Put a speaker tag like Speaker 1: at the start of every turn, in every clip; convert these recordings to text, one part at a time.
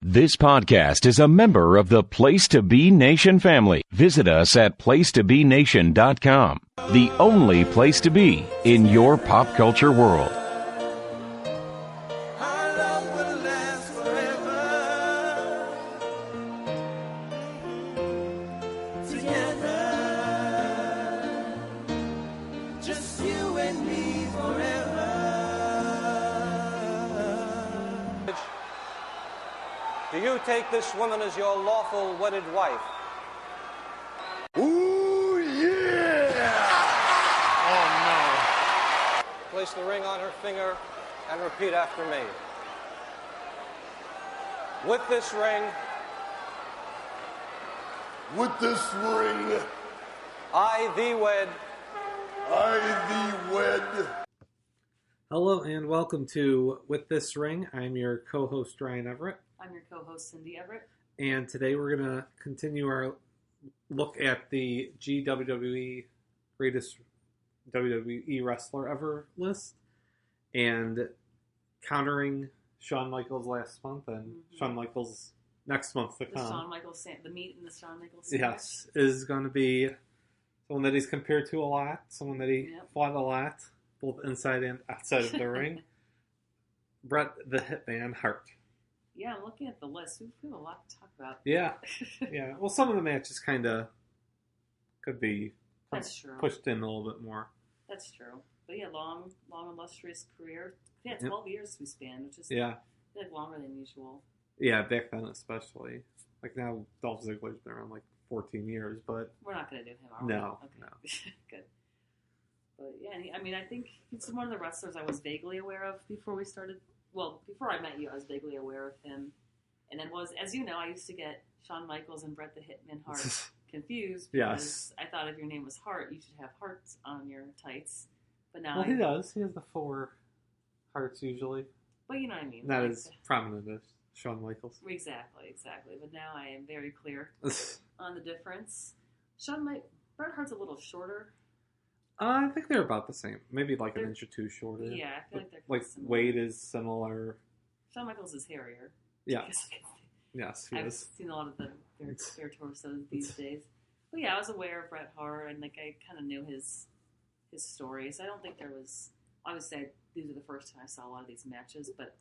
Speaker 1: This podcast is a member of the Place to Be Nation family. Visit us at placetobenation.com, the only place to be in your pop culture world.
Speaker 2: Do you take this woman as your lawful wedded wife?
Speaker 3: Ooh, yeah! Oh,
Speaker 2: Place the ring on her finger and repeat after me. With this ring,
Speaker 3: no. With this ring,
Speaker 2: I thee wed.
Speaker 3: I thee wed.
Speaker 4: Hello and welcome to With This Ring. I'm your co-host Ryan Everett.
Speaker 5: I'm your co-host Cindy Everett.
Speaker 4: And today we're going to continue our look at the GWWE Greatest WWE Wrestler Ever list and countering Shawn Michaels last month and Shawn Michaels next month to come.
Speaker 5: Shawn Michaels, the meat and the Shawn Michaels sandwich.
Speaker 4: Yes, is going to be someone that he's compared to a lot, someone that he fought a lot, both inside and outside of the ring. Bret the Hitman Hart.
Speaker 5: Yeah, I'm looking at the list. We have a lot to talk about.
Speaker 4: Yeah. Well, some of the matches kind of could be pushed in a little bit more.
Speaker 5: That's true. But yeah, long, illustrious career. Yeah, 12 years we spanned, which is like longer than usual.
Speaker 4: Yeah, back then especially. Like now, Dolph Ziggler's been around like 14 years, but
Speaker 5: we're not going to do him, are we?
Speaker 4: No.
Speaker 5: Okay. No. Good. But yeah, I think he's one of the wrestlers I was vaguely aware of before we started. Well, before I met you, I was vaguely aware of him. And then as you know, I used to get Shawn Michaels and Bret the Hitman Hart confused. Because I thought if your name was Hart, you should have hearts on your tights. But now
Speaker 4: he does. He has the 4 hearts usually.
Speaker 5: But you know what I mean.
Speaker 4: Not as prominent as Shawn Michaels.
Speaker 5: Exactly. But now I am very clear on the difference. Bret Hart's a little shorter.
Speaker 4: I think they're about the same. Maybe like an inch or two shorter.
Speaker 5: Yeah, I feel like they're
Speaker 4: like
Speaker 5: similar.
Speaker 4: Weight is similar.
Speaker 5: Shawn Michaels is hairier.
Speaker 4: Yeah. Yes, he
Speaker 5: I've
Speaker 4: is.
Speaker 5: seen a lot of their torsos these days. But yeah, I was aware of Bret Hart, and I kind of knew his story. So I don't think there was. Obviously, these are the first time I saw a lot of these matches, but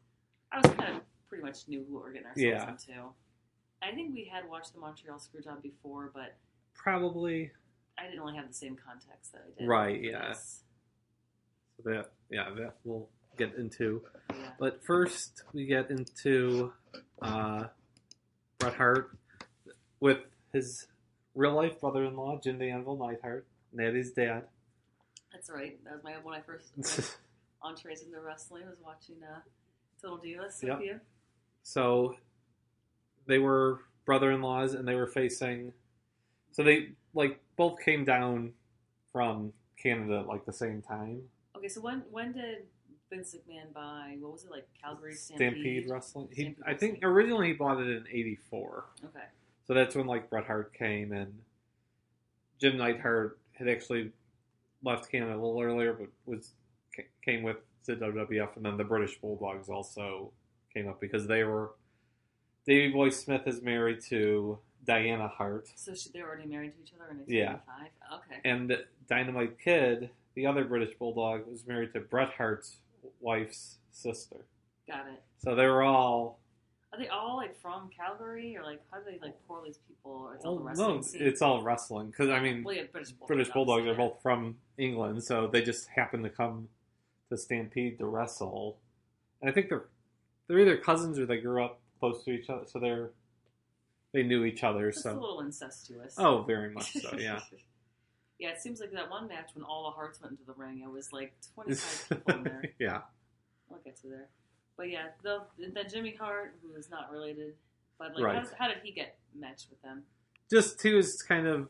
Speaker 5: I was kind of pretty much knew who we were getting ourselves into. I think we had watched the Montreal Screwjob before, but
Speaker 4: probably.
Speaker 5: I didn't really have the same context that I did.
Speaker 4: Right, yeah. So that we'll get into.
Speaker 5: Yeah.
Speaker 4: But first, we get into Bret Hart with his real-life brother-in-law, Jim the Anvil Neidhart, Natty's dad.
Speaker 5: That's right. That was one of my first entrees into wrestling. I was watching Total Divas with you.
Speaker 4: So, they were brother-in-laws, and they were facing... So they, both came down from Canada at, the same time.
Speaker 5: Okay, so when did Vince McMahon buy, what was it, Calgary
Speaker 4: Stampede Wrestling? I think originally he bought it in 84.
Speaker 5: Okay.
Speaker 4: So that's when, Bret Hart came, and Jim Neidhart had actually left Canada a little earlier, but came with the WWF, and then the British Bulldogs also came up because they were... Davey Boy Smith is married to... Diana Hart.
Speaker 5: So they were already married to each other in 1985? Yeah. Okay.
Speaker 4: And Dynamite Kid, the other British Bulldog, was married to Bret Hart's wife's sister.
Speaker 5: Got it.
Speaker 4: So they were all...
Speaker 5: Are they all, from Calgary? Or, how do they, pour these people? Or it's all the wrestling scene?
Speaker 4: It's all wrestling. Because, British Bulldogs are both from England, so they just happened to come to Stampede to wrestle. And I think they're either cousins or they grew up close to each other, so they knew each other.
Speaker 5: It's a little incestuous.
Speaker 4: Oh, very much so, yeah.
Speaker 5: Yeah, it seems like that one match when all the Hearts went into the ring, it was 25 people in there.
Speaker 4: Yeah.
Speaker 5: I'll get to there. But yeah, then Jimmy Hart, who is not related, but how did he get matched with them?
Speaker 4: He was kind of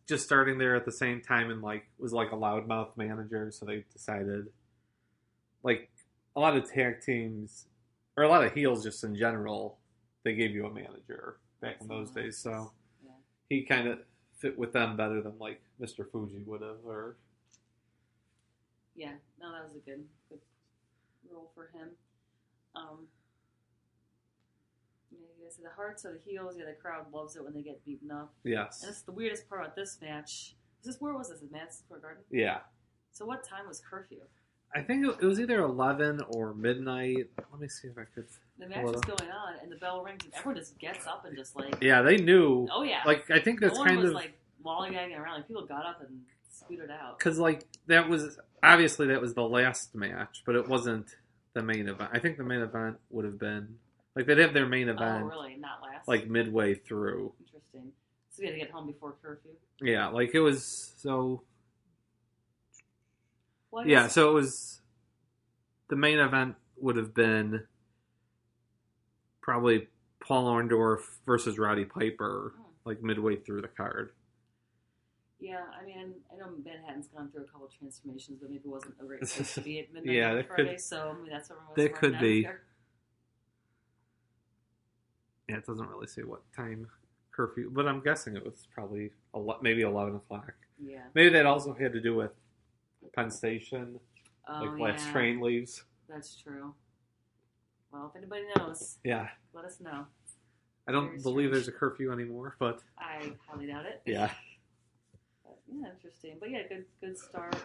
Speaker 4: just starting there at the same time and was a loudmouth manager, so they decided a lot of tag teams or a lot of heels just in general, they gave you a manager back in those days, so he kind of fit with them better than Mr. Fuji would have, or
Speaker 5: that was a good role for him. Yeah, so the Hearts are the heels. Yeah, the crowd loves it when they get beaten up.
Speaker 4: Yes.
Speaker 5: And this is the weirdest part about this match. Where was this? Madison Square Garden?
Speaker 4: Yeah.
Speaker 5: So what time was curfew?
Speaker 4: I think it was either 11 or midnight. Let me see if I could.
Speaker 5: The match was going on, and the bell rings, and everyone just gets up and just like.
Speaker 4: Yeah, they knew.
Speaker 5: Oh yeah.
Speaker 4: Like I think that's
Speaker 5: no one
Speaker 4: kind
Speaker 5: was
Speaker 4: of
Speaker 5: like lollygagging around. Like people got up and scooted out.
Speaker 4: because like that was obviously that was the last match, but it wasn't the main event. I think the main event would have been like they'd have their main event.
Speaker 5: Oh really? Not last.
Speaker 4: Like midway through.
Speaker 5: Interesting. So we had to get home before curfew.
Speaker 4: Yeah, like it was so.
Speaker 5: Well,
Speaker 4: Yeah, so it was. The main event would have been probably Paul Orndorff versus Roddy Piper, like midway through the card.
Speaker 5: Yeah, I mean, I know Manhattan's gone through a couple of transformations, but maybe it wasn't a great place to be at midnight
Speaker 4: Yeah,
Speaker 5: on
Speaker 4: that
Speaker 5: Friday,
Speaker 4: could-
Speaker 5: so maybe that's what everyone was
Speaker 4: that
Speaker 5: running
Speaker 4: could
Speaker 5: out
Speaker 4: be.
Speaker 5: there.
Speaker 4: Yeah, it doesn't really say what time curfew, but I'm guessing it was probably maybe 11 o'clock.
Speaker 5: Yeah.
Speaker 4: Maybe that also had to do with Penn Station,
Speaker 5: Oh,
Speaker 4: like last
Speaker 5: yeah.
Speaker 4: train leaves.
Speaker 5: That's true. Well, if anybody knows,
Speaker 4: Yeah,
Speaker 5: let us know.
Speaker 4: I don't
Speaker 5: Very
Speaker 4: believe
Speaker 5: strange.
Speaker 4: there's a curfew anymore, but
Speaker 5: I highly doubt it.
Speaker 4: yeah.
Speaker 5: But, yeah, interesting. But yeah, good start.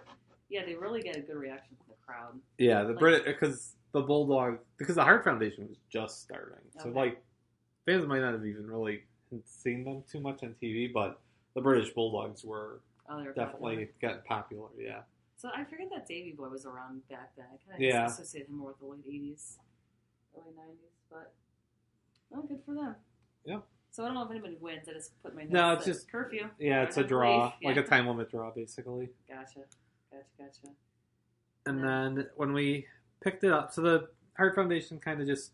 Speaker 5: Yeah, they really get a good reaction from the crowd.
Speaker 4: Yeah, the
Speaker 5: Like-
Speaker 4: Brit because the Bulldog because the Hart Foundation was just starting, so
Speaker 5: Okay.
Speaker 4: like fans might not have even really seen them too much on TV, but the British Bulldogs were
Speaker 5: Oh, they were
Speaker 4: definitely
Speaker 5: popular.
Speaker 4: getting popular. Yeah,
Speaker 5: So I forget that Davey Boy was around back then. I kind of
Speaker 4: Yeah.
Speaker 5: associate him more with the late 80s, early 90s. But, oh, good for them.
Speaker 4: Yep.
Speaker 5: So I don't know if anybody wins. I just put my notes.
Speaker 4: No, it's
Speaker 5: that
Speaker 4: just-
Speaker 5: curfew.
Speaker 4: yeah, it's a
Speaker 5: I believe.
Speaker 4: draw,
Speaker 5: Yeah.
Speaker 4: like a time limit draw, basically.
Speaker 5: Gotcha.
Speaker 4: And
Speaker 5: Yeah.
Speaker 4: then when we picked it up, so the Hart Foundation kind of just,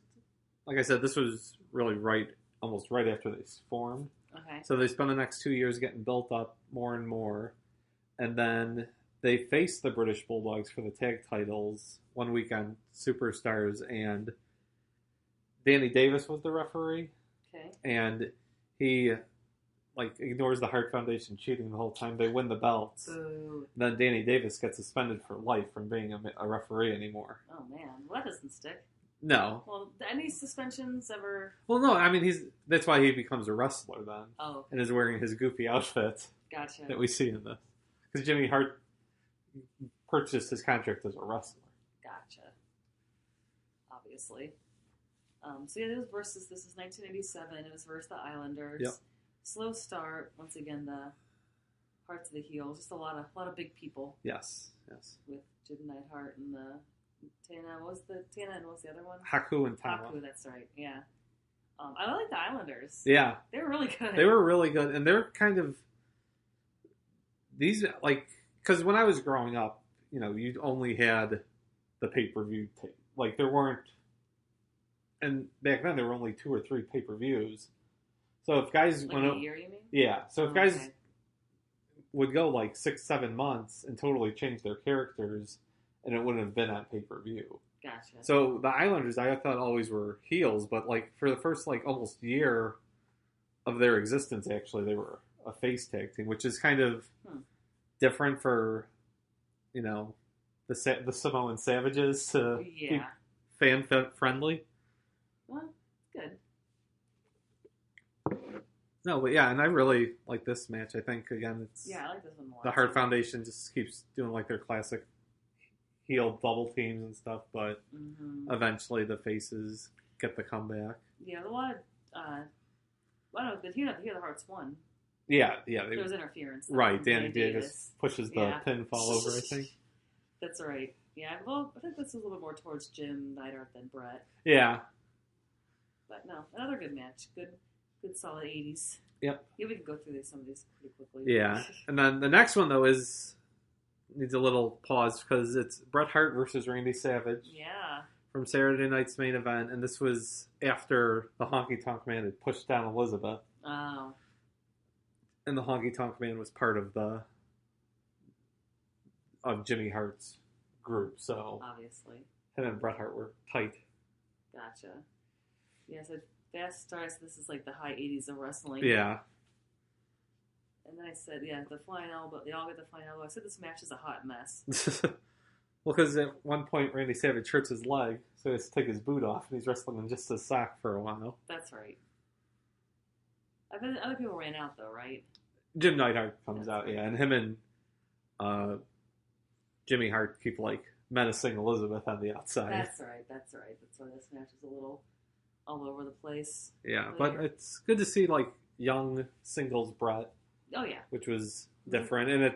Speaker 4: like I said, this was really almost right after they formed.
Speaker 5: Okay.
Speaker 4: So they spent the next 2 years getting built up more and more. And then they faced the British Bulldogs for the tag titles one week on Superstars, and Danny Davis was the referee.
Speaker 5: Okay.
Speaker 4: And he ignores the Hart Foundation cheating the whole time. They win the belts.
Speaker 5: Boo.
Speaker 4: Then Danny Davis gets suspended for life from being a referee anymore.
Speaker 5: Oh, man. Well, that doesn't stick.
Speaker 4: No.
Speaker 5: Well, any suspensions ever...
Speaker 4: Well, no, I mean, that's why he becomes a wrestler then.
Speaker 5: Oh,
Speaker 4: And is wearing his goofy outfit
Speaker 5: gotcha.
Speaker 4: that we see in this. Because Jimmy Hart purchased his contract as a wrestler.
Speaker 5: Gotcha. Obviously. So yeah, this is 1987. It was versus the Islanders.
Speaker 4: Yep.
Speaker 5: Slow start. Once again, the Hearts of the Heels. Just a lot of big people
Speaker 4: Yes.
Speaker 5: with Jim Neidhart and the Tana. What was the other one?
Speaker 4: Haku and Tama.
Speaker 5: Haku, that's right. Yeah. I like the Islanders.
Speaker 4: Yeah.
Speaker 5: They were really good.
Speaker 4: They were really good. And they're kind of... These, because when I was growing up, you only had the pay-per-view tape. Like, there weren't... And back then, there were only 2 or 3 pay-per-views. So if guys
Speaker 5: like
Speaker 4: went...
Speaker 5: a year, you mean?
Speaker 4: Yeah. So if
Speaker 5: Oh,
Speaker 4: guys
Speaker 5: okay.
Speaker 4: would go 6-7 months and totally change their characters, and it wouldn't have been on pay-per-view.
Speaker 5: Gotcha.
Speaker 4: So the Islanders, I thought always were heels, but for the first almost year of their existence, actually, they were a face tag team, which is kind of different for, the Samoan Savages to be
Speaker 5: yeah.
Speaker 4: fan friendly.
Speaker 5: Well, good.
Speaker 4: No, but yeah, and I really like this match. I think again, it's
Speaker 5: Yeah, I like this one more.
Speaker 4: the Hart Foundation just keeps doing their classic heel double teams and stuff, but
Speaker 5: Mm-hmm.
Speaker 4: eventually the faces get the comeback.
Speaker 5: Yeah, a lot of. I don't know, but here the Hearts won.
Speaker 4: Yeah,
Speaker 5: There was interference. though,
Speaker 4: right.
Speaker 5: from
Speaker 4: Danny Davis pushes the
Speaker 5: Yeah.
Speaker 4: pinfall over, I think.
Speaker 5: That's right. Yeah, well, I think this is a little bit more towards Jim Neidhart than Bret.
Speaker 4: Yeah.
Speaker 5: But no, another good match. Good solid 80s.
Speaker 4: Yep.
Speaker 5: Yeah, we can go through some of these pretty quickly.
Speaker 4: Yeah. And then the next one, though, needs a little pause because it's Bret Hart versus Randy Savage
Speaker 5: Yeah.
Speaker 4: from Saturday night's main event. And this was after the Honky Tonk Man had pushed down Elizabeth.
Speaker 5: Oh.
Speaker 4: And the Honky Tonk Man was part of Jimmy Hart's group. So
Speaker 5: Obviously.
Speaker 4: him and Bret Hart were tight.
Speaker 5: Gotcha. Yeah, so fast starts. This is the high 80s of wrestling.
Speaker 4: Yeah.
Speaker 5: And then I said, the flying elbow. They all get the flying elbow. I said this match is a hot mess.
Speaker 4: Well, because at one point Randy Savage hurts his leg, so he has to take his boot off, and he's wrestling in just a sock for a while.
Speaker 5: That's right. I bet other people ran out, though, right?
Speaker 4: Jim Neidhart comes out, yeah, and him and Jimmy Hart keep, like, menacing Elizabeth on the outside.
Speaker 5: That's right. That's why this match is a little all over the place.
Speaker 4: Yeah, but it's good to see, like, young singles Bret.
Speaker 5: Oh, yeah.
Speaker 4: Which was different, and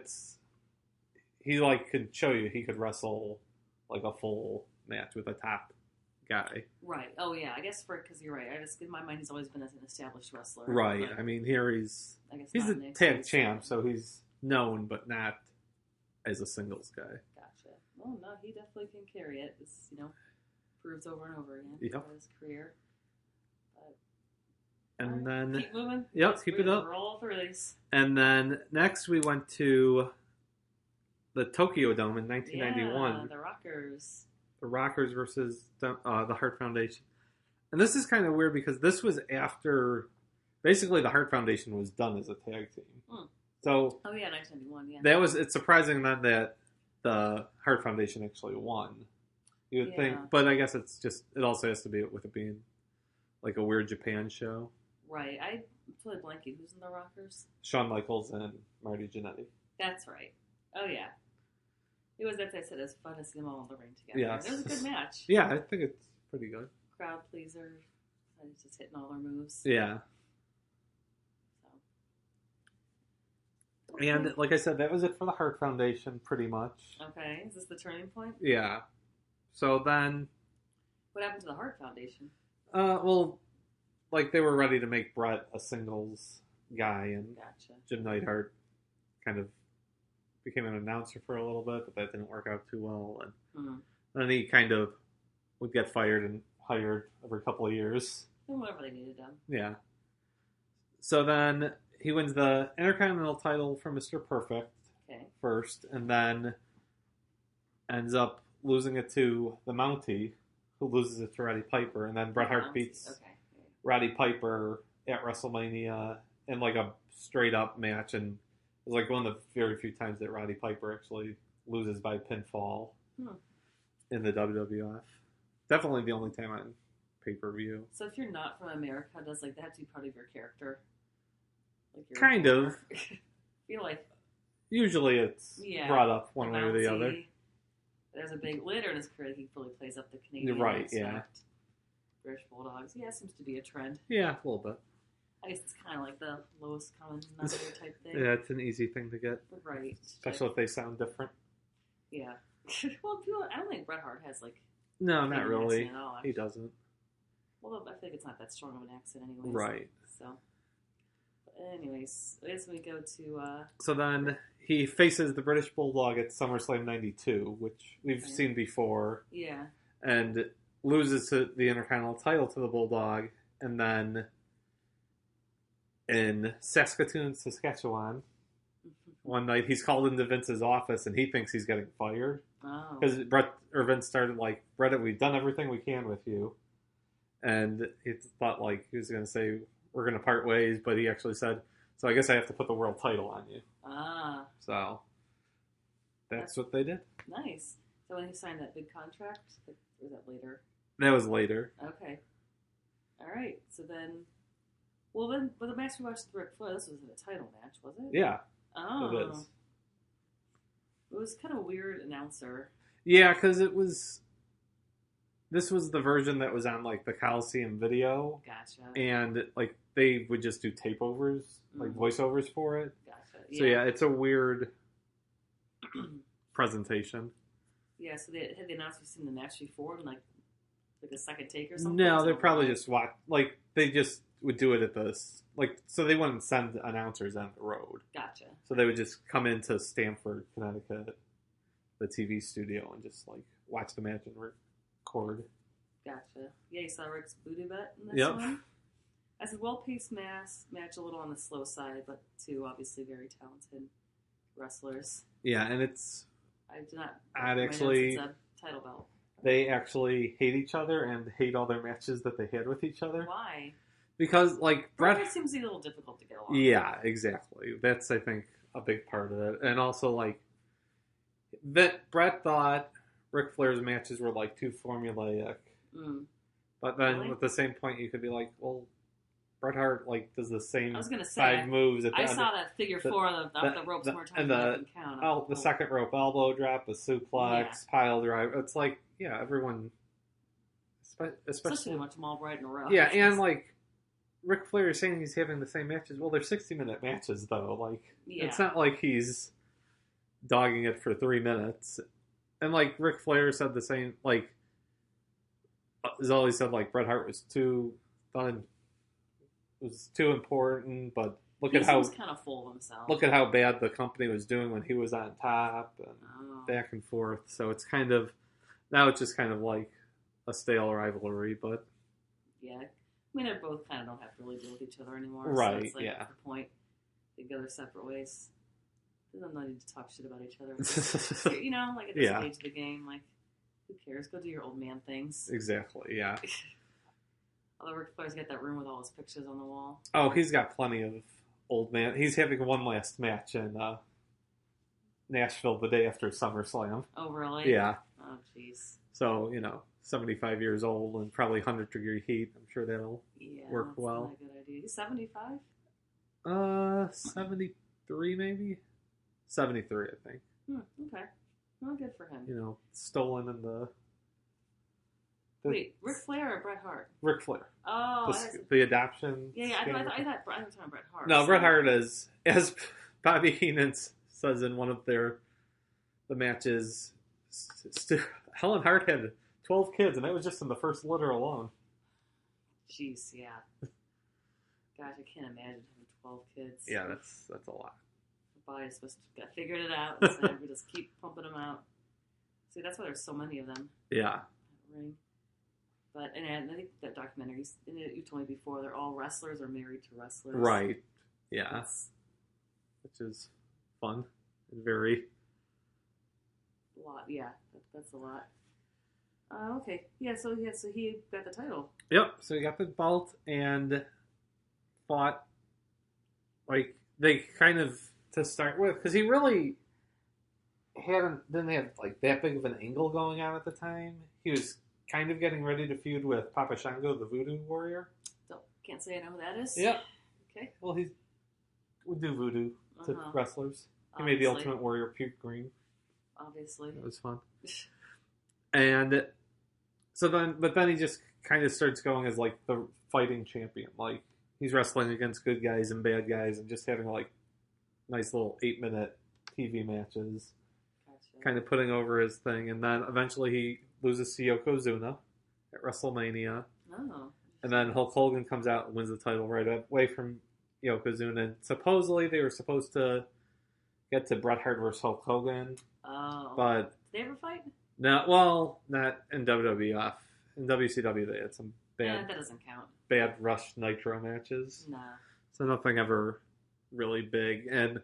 Speaker 4: he, like, could show you he could wrestle, like, a full match with a top guy.
Speaker 5: Right. Oh, yeah. I guess because you're right. In my mind, he's always been an established wrestler.
Speaker 4: Right. I mean, here he's a tag champ, so he's known, but not as a singles guy.
Speaker 5: Gotcha. Well, no, he definitely can carry it. This, proves over and over again
Speaker 4: throughout
Speaker 5: his career.
Speaker 4: And then
Speaker 5: keep moving.
Speaker 4: Yep, keep it up.
Speaker 5: Roll through these.
Speaker 4: And then next we went to the Tokyo Dome in 1991.
Speaker 5: Yeah, the Rockers.
Speaker 4: The Rockers versus the Hart Foundation. And this is kind of weird because this was after, basically the Hart Foundation was done as a tag team. So,
Speaker 5: oh yeah, 1991, yeah.
Speaker 4: It's surprising then that the Hart Foundation actually won. You would think, but I guess it also has to be with it being like a weird Japan show.
Speaker 5: Right. I'm totally blanking. Who's in the Rockers?
Speaker 4: Shawn Michaels and Marty Jannetty.
Speaker 5: That's right. Oh yeah. It was, as I said, it was fun to see them all in the ring together.
Speaker 4: Yeah.
Speaker 5: It was a good match.
Speaker 4: Yeah, I think it's pretty good.
Speaker 5: Crowd pleaser. Just hitting all their moves.
Speaker 4: Yeah. So. And like I said, that was it for the Hart Foundation, pretty much.
Speaker 5: Okay. Is this the turning point?
Speaker 4: Yeah. So then...
Speaker 5: What happened to the Hart Foundation?
Speaker 4: Well, like they were ready to make Bret a singles guy, and Jim Neidhart kind of became an announcer for a little bit, but that didn't work out too well. And then he kind of would get fired and hired every couple of years.
Speaker 5: And whatever they needed done.
Speaker 4: Yeah. So then he wins the Intercontinental title from Mr. Perfect first, and then ends up losing it to the Mountie, who loses it to Roddy Piper, and then Bret Hart beats Roddy Piper at WrestleMania in like a straight up match, and it was like one of the very few times that Roddy Piper actually loses by pinfall in the WWF. Definitely the only time on pay-per-view.
Speaker 5: So if you're not from America, does like that have to be part of your character? Like
Speaker 4: kind of.
Speaker 5: I feel like
Speaker 4: usually it's brought up one way or the other.
Speaker 5: There's a big later in his career he really plays up the Canadian aspect. British Bulldogs. Yeah, it seems to be a trend.
Speaker 4: Yeah, a little bit.
Speaker 5: I guess it's kind of like the lowest common denominator type thing.
Speaker 4: Yeah, it's an easy thing to get.
Speaker 5: Right.
Speaker 4: Especially if they sound different.
Speaker 5: Yeah. Well, I don't think Bret Hart has like...
Speaker 4: No, not really. At all, he doesn't.
Speaker 5: Well, I think it's not that strong of an accent anyways.
Speaker 4: Right.
Speaker 5: So, but anyways, I guess we go to...
Speaker 4: So then he faces the British Bulldog at SummerSlam 92, which we've seen before.
Speaker 5: Yeah.
Speaker 4: And loses the Intercontinental title to the Bulldog, and then in Saskatoon, Saskatchewan, one night he's called into Vince's office and he thinks he's getting fired. Because Vince started like, Bret, we've done everything we can with you. And he thought like he was going to say, we're going to part ways, but he actually said, so I guess I have to put the world title on you. So that's what they did.
Speaker 5: Nice. So when he signed that big contract, or was that later?
Speaker 4: That was later.
Speaker 5: Okay. All right. So then, but the match we watched with Ric Flair, this wasn't a title match, was it?
Speaker 4: Yeah.
Speaker 5: Oh.
Speaker 4: It is.
Speaker 5: It was kind of a weird announcer.
Speaker 4: Yeah, because this was the version that was on like the Coliseum video.
Speaker 5: Gotcha.
Speaker 4: And like they would just do tapeovers, like voiceovers for it.
Speaker 5: Gotcha.
Speaker 4: So yeah, it's a weird presentation.
Speaker 5: Yeah, so had the announcers seen the match before and like a second take or something?
Speaker 4: No, they probably just watch. Like they just would do it at so they wouldn't send announcers on the road.
Speaker 5: Gotcha.
Speaker 4: So they would just come into Stamford, Connecticut, the TV studio, and just like watch the match and record.
Speaker 5: Gotcha. Yeah, you saw Rick's booty butt in this one. I said well-paced match, a little on the slow side, but two obviously very talented wrestlers.
Speaker 4: Yeah, and it's.
Speaker 5: I do not.
Speaker 4: It's
Speaker 5: a title belt.
Speaker 4: They actually hate each other and hate all their matches that they had with each other.
Speaker 5: Why? Because
Speaker 4: like
Speaker 5: Bret seems to be a little difficult to get along.
Speaker 4: Yeah, exactly. That's I think a big part of it, and also like that Bret thought Ric Flair's matches were like too formulaic. But then
Speaker 5: Really?
Speaker 4: at the same point, you could be like, well, Bret Hart like does the same
Speaker 5: I was gonna say,
Speaker 4: 5 moves at the
Speaker 5: I
Speaker 4: end.
Speaker 5: saw that figure 4 of the ropes more times than I can count.
Speaker 4: The second rope elbow drop, a suplex, pile drive. It's like, yeah, everyone,
Speaker 5: especially much them all right in a row.
Speaker 4: Yeah, and like Ric Flair is saying he's having the same matches. Well, they're 60-minute matches though. Like, it's not like he's dogging it for 3 minutes. And like Ric Flair said the same. Like, has always said like Bret Hart was too important, but look at how
Speaker 5: kind of full of himself.
Speaker 4: Look at how bad the company was doing when he was on top, and back and forth. So it's kind of now it's just kind of like a stale rivalry, but
Speaker 5: yeah, I mean they both kind of don't have to really deal with each other anymore.
Speaker 4: Right?
Speaker 5: So it's like,
Speaker 4: yeah.
Speaker 5: At the point, they go their separate ways. They don't need to talk shit about each other. You know, like at this stage of the game, like who cares? Go do your old man things.
Speaker 4: Exactly. Yeah.
Speaker 5: Although Ric Flair's got that room with all his pictures on the wall.
Speaker 4: Oh, he's got plenty of old man. He's having one last match in Nashville the day after SummerSlam.
Speaker 5: Oh, really?
Speaker 4: Yeah.
Speaker 5: Oh, jeez.
Speaker 4: So, 75 years old and probably 100-degree heat. I'm sure that'll work well.
Speaker 5: That's not a good idea. He's 75?
Speaker 4: 73 maybe? 73, I think.
Speaker 5: Okay. Well, good for him.
Speaker 4: Stolen in the
Speaker 5: Wait, Ric Flair or Bret Hart?
Speaker 4: Ric Flair.
Speaker 5: Oh,
Speaker 4: the adoption.
Speaker 5: Yeah, I thought I was talking Bret Hart.
Speaker 4: No, Bret Hart is, as Bobby Heenan says in one of the matches, Helen Hart had 12 kids, and that was just in the first litter alone.
Speaker 5: Jeez, yeah. Gosh, I can't imagine having 12 kids.
Speaker 4: Yeah, that's a lot.
Speaker 5: The body's supposed to have figured it out, so we just keep pumping them out. See, that's why there's so many of them.
Speaker 4: Yeah.
Speaker 5: Ring. But, and I think that documentary, you told me before, they're all wrestlers or married to wrestlers.
Speaker 4: Right. Yeah. Which is fun and very...
Speaker 5: A lot, yeah. That's a lot. Okay. Yeah, so he got the title.
Speaker 4: Yep. So he got the belt and fought, like, they kind of, to start with, because he really didn't have, like, that big of an angle going on at the time. He was kind of getting ready to feud with Papa Shango, the Voodoo Warrior.
Speaker 5: Can't say I know who that is.
Speaker 4: Yep.
Speaker 5: Okay.
Speaker 4: Well, he would do voodoo to wrestlers. He made the Ultimate Warrior puke green.
Speaker 5: Obviously.
Speaker 4: It was fun. And so then he just kind of starts going as like the fighting champion. Like he's wrestling against good guys and bad guys and just having like nice little 8-minute TV matches. Gotcha. Kind of putting over his thing. And then eventually he loses to Yokozuna at WrestleMania.
Speaker 5: Oh.
Speaker 4: And then Hulk Hogan comes out and wins the title right away from Yokozuna. And supposedly they were supposed to get to Bret Hart versus Hulk Hogan.
Speaker 5: Oh.
Speaker 4: But
Speaker 5: did they ever fight?
Speaker 4: No, well, not in WWF. In WCW, they had some bad...
Speaker 5: that doesn't count.
Speaker 4: Bad Rush Nitro matches.
Speaker 5: Nah.
Speaker 4: So nothing ever really big. And,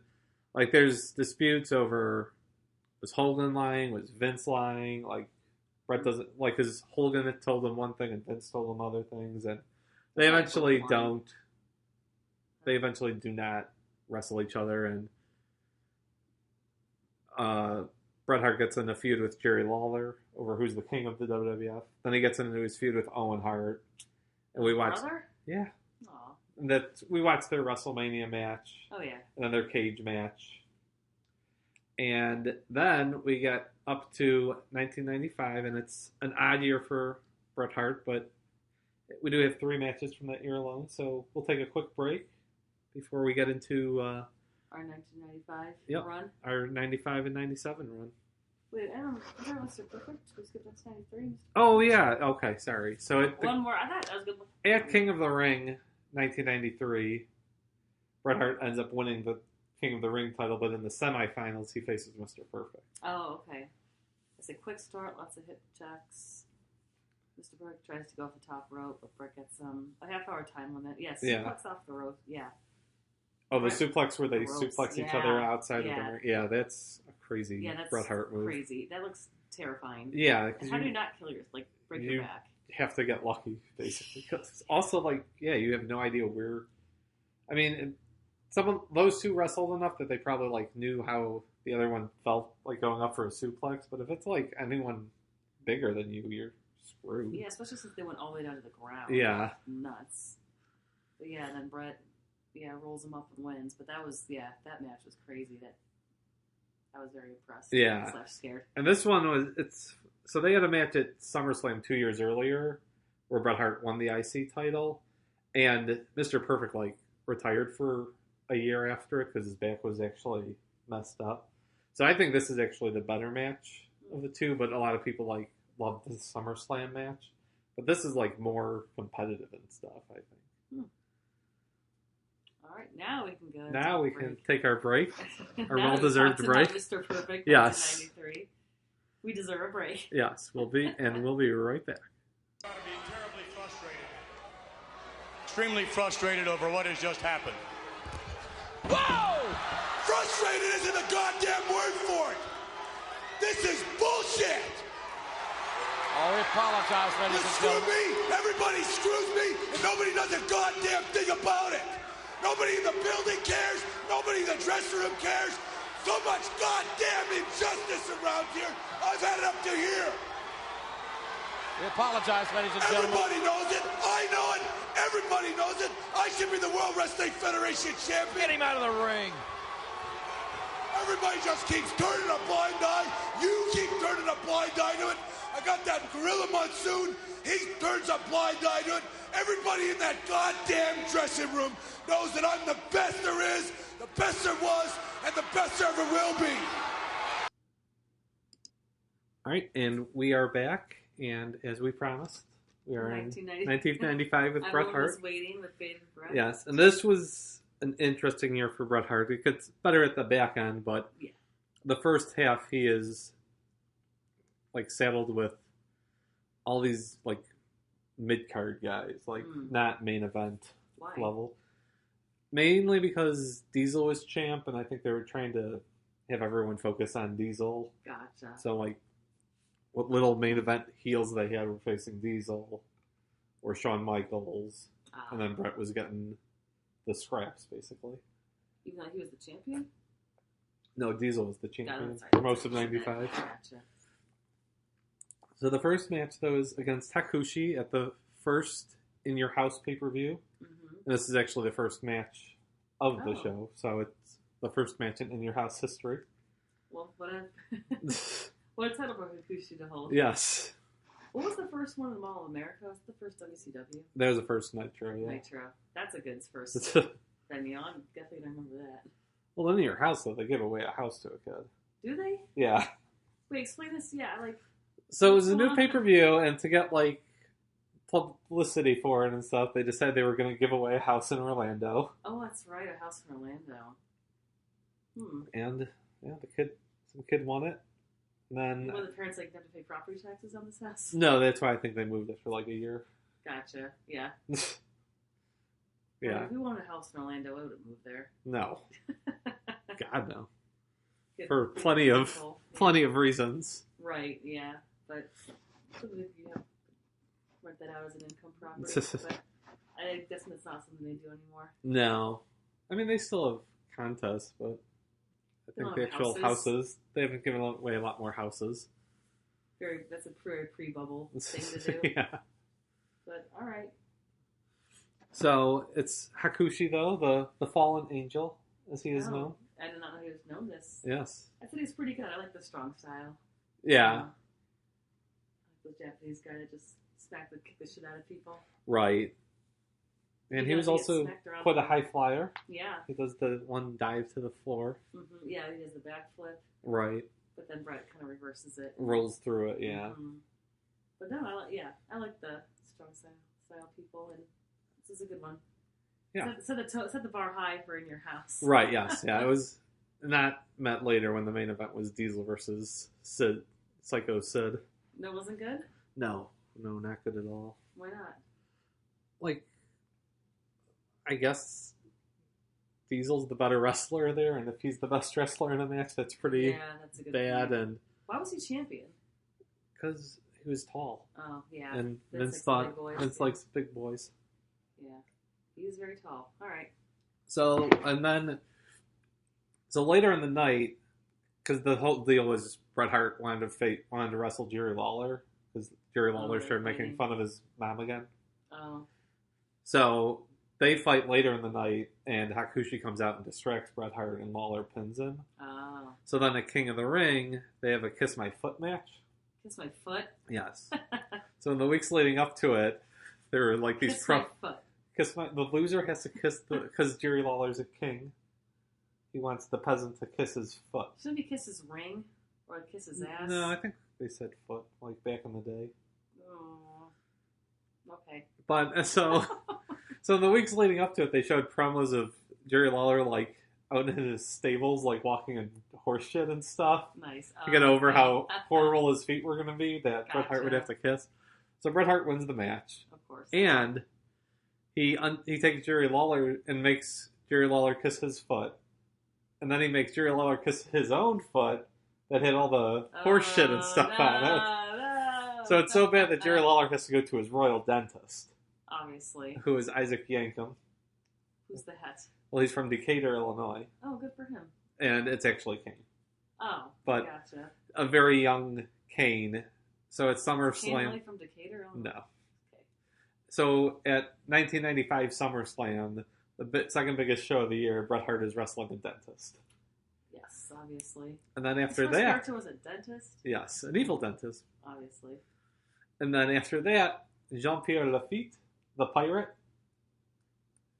Speaker 4: like, there's disputes over... Was Hogan lying? Was Vince lying? Like, Bret doesn't... Like, because Hogan had told him one thing and Vince told him other things. And they eventually don't... They eventually do not wrestle each other. And Bret Hart gets in a feud with Jerry Lawler over who's the king of the WWF. Then he gets into his feud with Owen Hart. And we watched...
Speaker 5: Brother?
Speaker 4: Yeah.
Speaker 5: Aw.
Speaker 4: And we watched their WrestleMania match.
Speaker 5: Oh, yeah.
Speaker 4: And then their cage match. And then we get up to 1995, and it's an odd year for Bret Hart, but we do have 3 matches from that year alone, so we'll take a quick break before we get into...
Speaker 5: our 1995 run?
Speaker 4: Our 95 and 97 run.
Speaker 5: Wait, I thought Mr. Perfect. We skipped up to 93.
Speaker 4: Oh, yeah. Okay, sorry. So
Speaker 5: one more. I thought that was good.
Speaker 4: At King of the Ring, 1993, Bret Hart ends up winning the King of the Ring title, but in the semifinals, he faces Mr. Perfect.
Speaker 5: Oh, okay. It's a quick start, lots of hip checks. Mr. Perfect tries to go off the top rope, but Bret gets a half-hour time limit. Yes, suplex off the rope. Yeah.
Speaker 4: Oh, the suplex where they suplex each other outside of the ring. Yeah, that's a crazy Bret Hart move.
Speaker 5: Crazy. That looks terrifying.
Speaker 4: Yeah.
Speaker 5: How do you not kill break your back?
Speaker 4: You have to get lucky, basically. Because also, you have no idea where... I mean, those two wrestled enough that they probably, knew how the other one felt, going up for a suplex. But if it's, anyone bigger than you, you're screwed.
Speaker 5: Yeah, especially since they went all the way down to the ground.
Speaker 4: Yeah.
Speaker 5: Nuts. But yeah, then Bret, rolls him up and wins. But that match was crazy. I was very impressed.
Speaker 4: Yeah.
Speaker 5: / scared.
Speaker 4: And this one so they had a match at SummerSlam 2 years earlier where Bret Hart won the IC title, and Mr. Perfect retired for a year after it because his back was actually messed up. So I think this is actually the better match of the two, but a lot of people love the SummerSlam match. But this is more competitive and stuff, I think.
Speaker 5: All right, now we can go.
Speaker 4: Now we can take our break, our
Speaker 5: Now
Speaker 4: well-deserved
Speaker 5: that we've
Speaker 4: break.
Speaker 5: talked about Mr. Perfect,
Speaker 4: Yes.
Speaker 5: 1993. We deserve a break.
Speaker 4: Yes, we'll be right back.
Speaker 6: Gotta be terribly frustrated. Extremely frustrated over what has just happened.
Speaker 3: Whoa! Frustrated isn't a goddamn word for it. This is bullshit.
Speaker 7: Oh, we apologize,
Speaker 3: You
Speaker 7: ladies and
Speaker 3: screw
Speaker 7: gentlemen.
Speaker 3: me, everybody screws me, and nobody does a goddamn thing about it. Nobody in the building cares. Nobody in the dressing room cares. So much goddamn injustice around here. I've had it up to here.
Speaker 7: We apologize, ladies and gentlemen.
Speaker 3: Everybody knows it. I know it. Everybody knows it. I should be the World Wrestling Federation champion.
Speaker 7: Get him out of the ring.
Speaker 3: Everybody just keeps turning a blind eye. You keep turning a blind eye to it. I got that Gorilla Monsoon. He turns a blind eye to it. Everybody in that goddamn dressing room knows that I'm the best there is, the best there was, and the best there ever will be.
Speaker 4: All right, and we are back, and as we promised, we are in 1995 with Bret
Speaker 5: Everyone
Speaker 4: Hart.
Speaker 5: was waiting with bated breath.
Speaker 4: Yes, and this was an interesting year for Bret Hart. It gets better at the back end, but the first half he is saddled with all these mid-card guys, not main event level. Mainly because Diesel was champ, and I think they were trying to have everyone focus on Diesel.
Speaker 5: Gotcha.
Speaker 4: So what little main event heels they had were facing Diesel or Shawn Michaels, and then Bret was getting the scraps, basically.
Speaker 5: Even though he was the champion?
Speaker 4: No, Diesel was the champion
Speaker 5: Sorry,
Speaker 4: for most of 95.
Speaker 5: Gotcha.
Speaker 4: So the first match, though, is against Hakushi at the first In Your House pay-per-view.
Speaker 5: Mm-hmm.
Speaker 4: And this is actually the first match of the show, so it's the first match in Your House history.
Speaker 5: Well, what a title for Hakushi to hold.
Speaker 4: Yes.
Speaker 5: What was the first one in Mall of America? Was it the first WCW?
Speaker 4: There's the first Nitro, yeah.
Speaker 5: Nitro. That's a good first venue. I'm definitely going to remember that.
Speaker 4: Well, in Your House, though, they give away a house to a kid.
Speaker 5: Do they?
Speaker 4: Yeah.
Speaker 5: Wait, explain this. Yeah,
Speaker 4: So it was a new pay-per-view, and to get, publicity for it and stuff, they decided they were going to give away a house in Orlando.
Speaker 5: Oh, that's right, a house in Orlando.
Speaker 4: And, some kid won it. And then...
Speaker 5: Well, the parents, have to pay property taxes on this house?
Speaker 4: No, that's why I think they moved it for, a year.
Speaker 5: Gotcha, yeah.
Speaker 4: Yeah.
Speaker 5: If we wanted a house in Orlando, I would have moved there.
Speaker 4: No. God, no. For plenty of reasons.
Speaker 5: Right, yeah. But if you rent that out as an income property. But I guess it's not something they do anymore.
Speaker 4: No. I mean, they still have contests, but I think the actual houses, they haven't given away a lot more houses.
Speaker 5: That's a very pre-bubble thing to do.
Speaker 4: Yeah.
Speaker 5: But, alright.
Speaker 4: So, it's Hakushi, though, the fallen angel, as he is known.
Speaker 5: I did not know he was known this.
Speaker 4: Yes.
Speaker 5: I thought he was pretty good. I like the strong style.
Speaker 4: Yeah.
Speaker 5: I like the Japanese guy that just kick the shit out of people.
Speaker 4: Right. And he was also quite a high flyer.
Speaker 5: Yeah.
Speaker 4: He does the one dive to the floor.
Speaker 5: Mm-hmm. Yeah, he does the backflip.
Speaker 4: Right.
Speaker 5: But then Bret kind of reverses it.
Speaker 4: Rolls through it, yeah.
Speaker 5: Mm-hmm. But no, I like the strong style people, and this is a good one.
Speaker 4: Yeah.
Speaker 5: Set the bar high for In Your House.
Speaker 4: Right, yes. Yeah, it was not met later when the main event was Diesel versus Sid, Psycho Sid.
Speaker 5: No, wasn't good?
Speaker 4: No, not good at all.
Speaker 5: Why not?
Speaker 4: I guess Diesel's the better wrestler there, and if he's the best wrestler in a match, that's pretty
Speaker 5: that's a good
Speaker 4: bad.
Speaker 5: point.
Speaker 4: And
Speaker 5: why was he champion?
Speaker 4: Because he was tall.
Speaker 5: Oh, yeah.
Speaker 4: And
Speaker 5: Vince
Speaker 4: likes big boys.
Speaker 5: Yeah. He was very tall. All right.
Speaker 4: So later in the night, because the whole deal was Bret Hart wanted to wrestle Jerry Lawler because Jerry Lawler
Speaker 5: they're
Speaker 4: started making
Speaker 5: fighting.
Speaker 4: fun of his mom again.
Speaker 5: Oh.
Speaker 4: So they fight later in the night, and Hakushi comes out and distracts Bret Hart, and Lawler pins him.
Speaker 5: Oh.
Speaker 4: So then at King of the Ring, they have a Kiss My Foot match.
Speaker 5: Kiss my foot.
Speaker 4: Yes. So in the weeks leading up to it, there were like these
Speaker 5: Kiss my foot.
Speaker 4: the loser has to kiss because Jerry Lawler's a king. He wants the peasant to kiss his foot.
Speaker 5: Shouldn't he kiss his ring or kiss his ass?
Speaker 4: No, I think they said foot, like back in the day.
Speaker 5: Oh. Okay.
Speaker 4: But so in the weeks leading up to it, they showed promos of Jerry Lawler like out in his stables, like walking in horse shit and stuff.
Speaker 5: Nice.
Speaker 4: To get over how horrible his feet were going to be that Bret Hart would
Speaker 5: Gotcha.
Speaker 4: have to kiss. So Bret Hart wins the match.
Speaker 5: Of course.
Speaker 4: And he takes Jerry Lawler and makes Jerry Lawler kiss his foot. And then he makes Jerry Lawler kiss his own foot that had all the horse shit and stuff on it.
Speaker 5: No.
Speaker 4: So it's so bad that Jerry Lawler has to go to his royal dentist,
Speaker 5: Obviously.
Speaker 4: who is Isaac Yankem.
Speaker 5: Who's the het?
Speaker 4: Well, he's from Decatur, Illinois.
Speaker 5: Oh, good for him.
Speaker 4: And it's actually Kane.
Speaker 5: Oh,
Speaker 4: But
Speaker 5: gotcha.
Speaker 4: a very young Kane. So at
Speaker 5: Kane
Speaker 4: SummerSlam...
Speaker 5: really from Decatur? Oh,
Speaker 4: No.
Speaker 5: Okay.
Speaker 4: So at 1995 SummerSlam, the second biggest show of the year, Bret Hart is wrestling a dentist.
Speaker 5: Yes, obviously.
Speaker 4: And then
Speaker 5: His
Speaker 4: after
Speaker 5: first
Speaker 4: that...
Speaker 5: character was a dentist?
Speaker 4: Yes, an evil dentist.
Speaker 5: Obviously.
Speaker 4: And then after that, Jean-Pierre Lafitte, the pirate,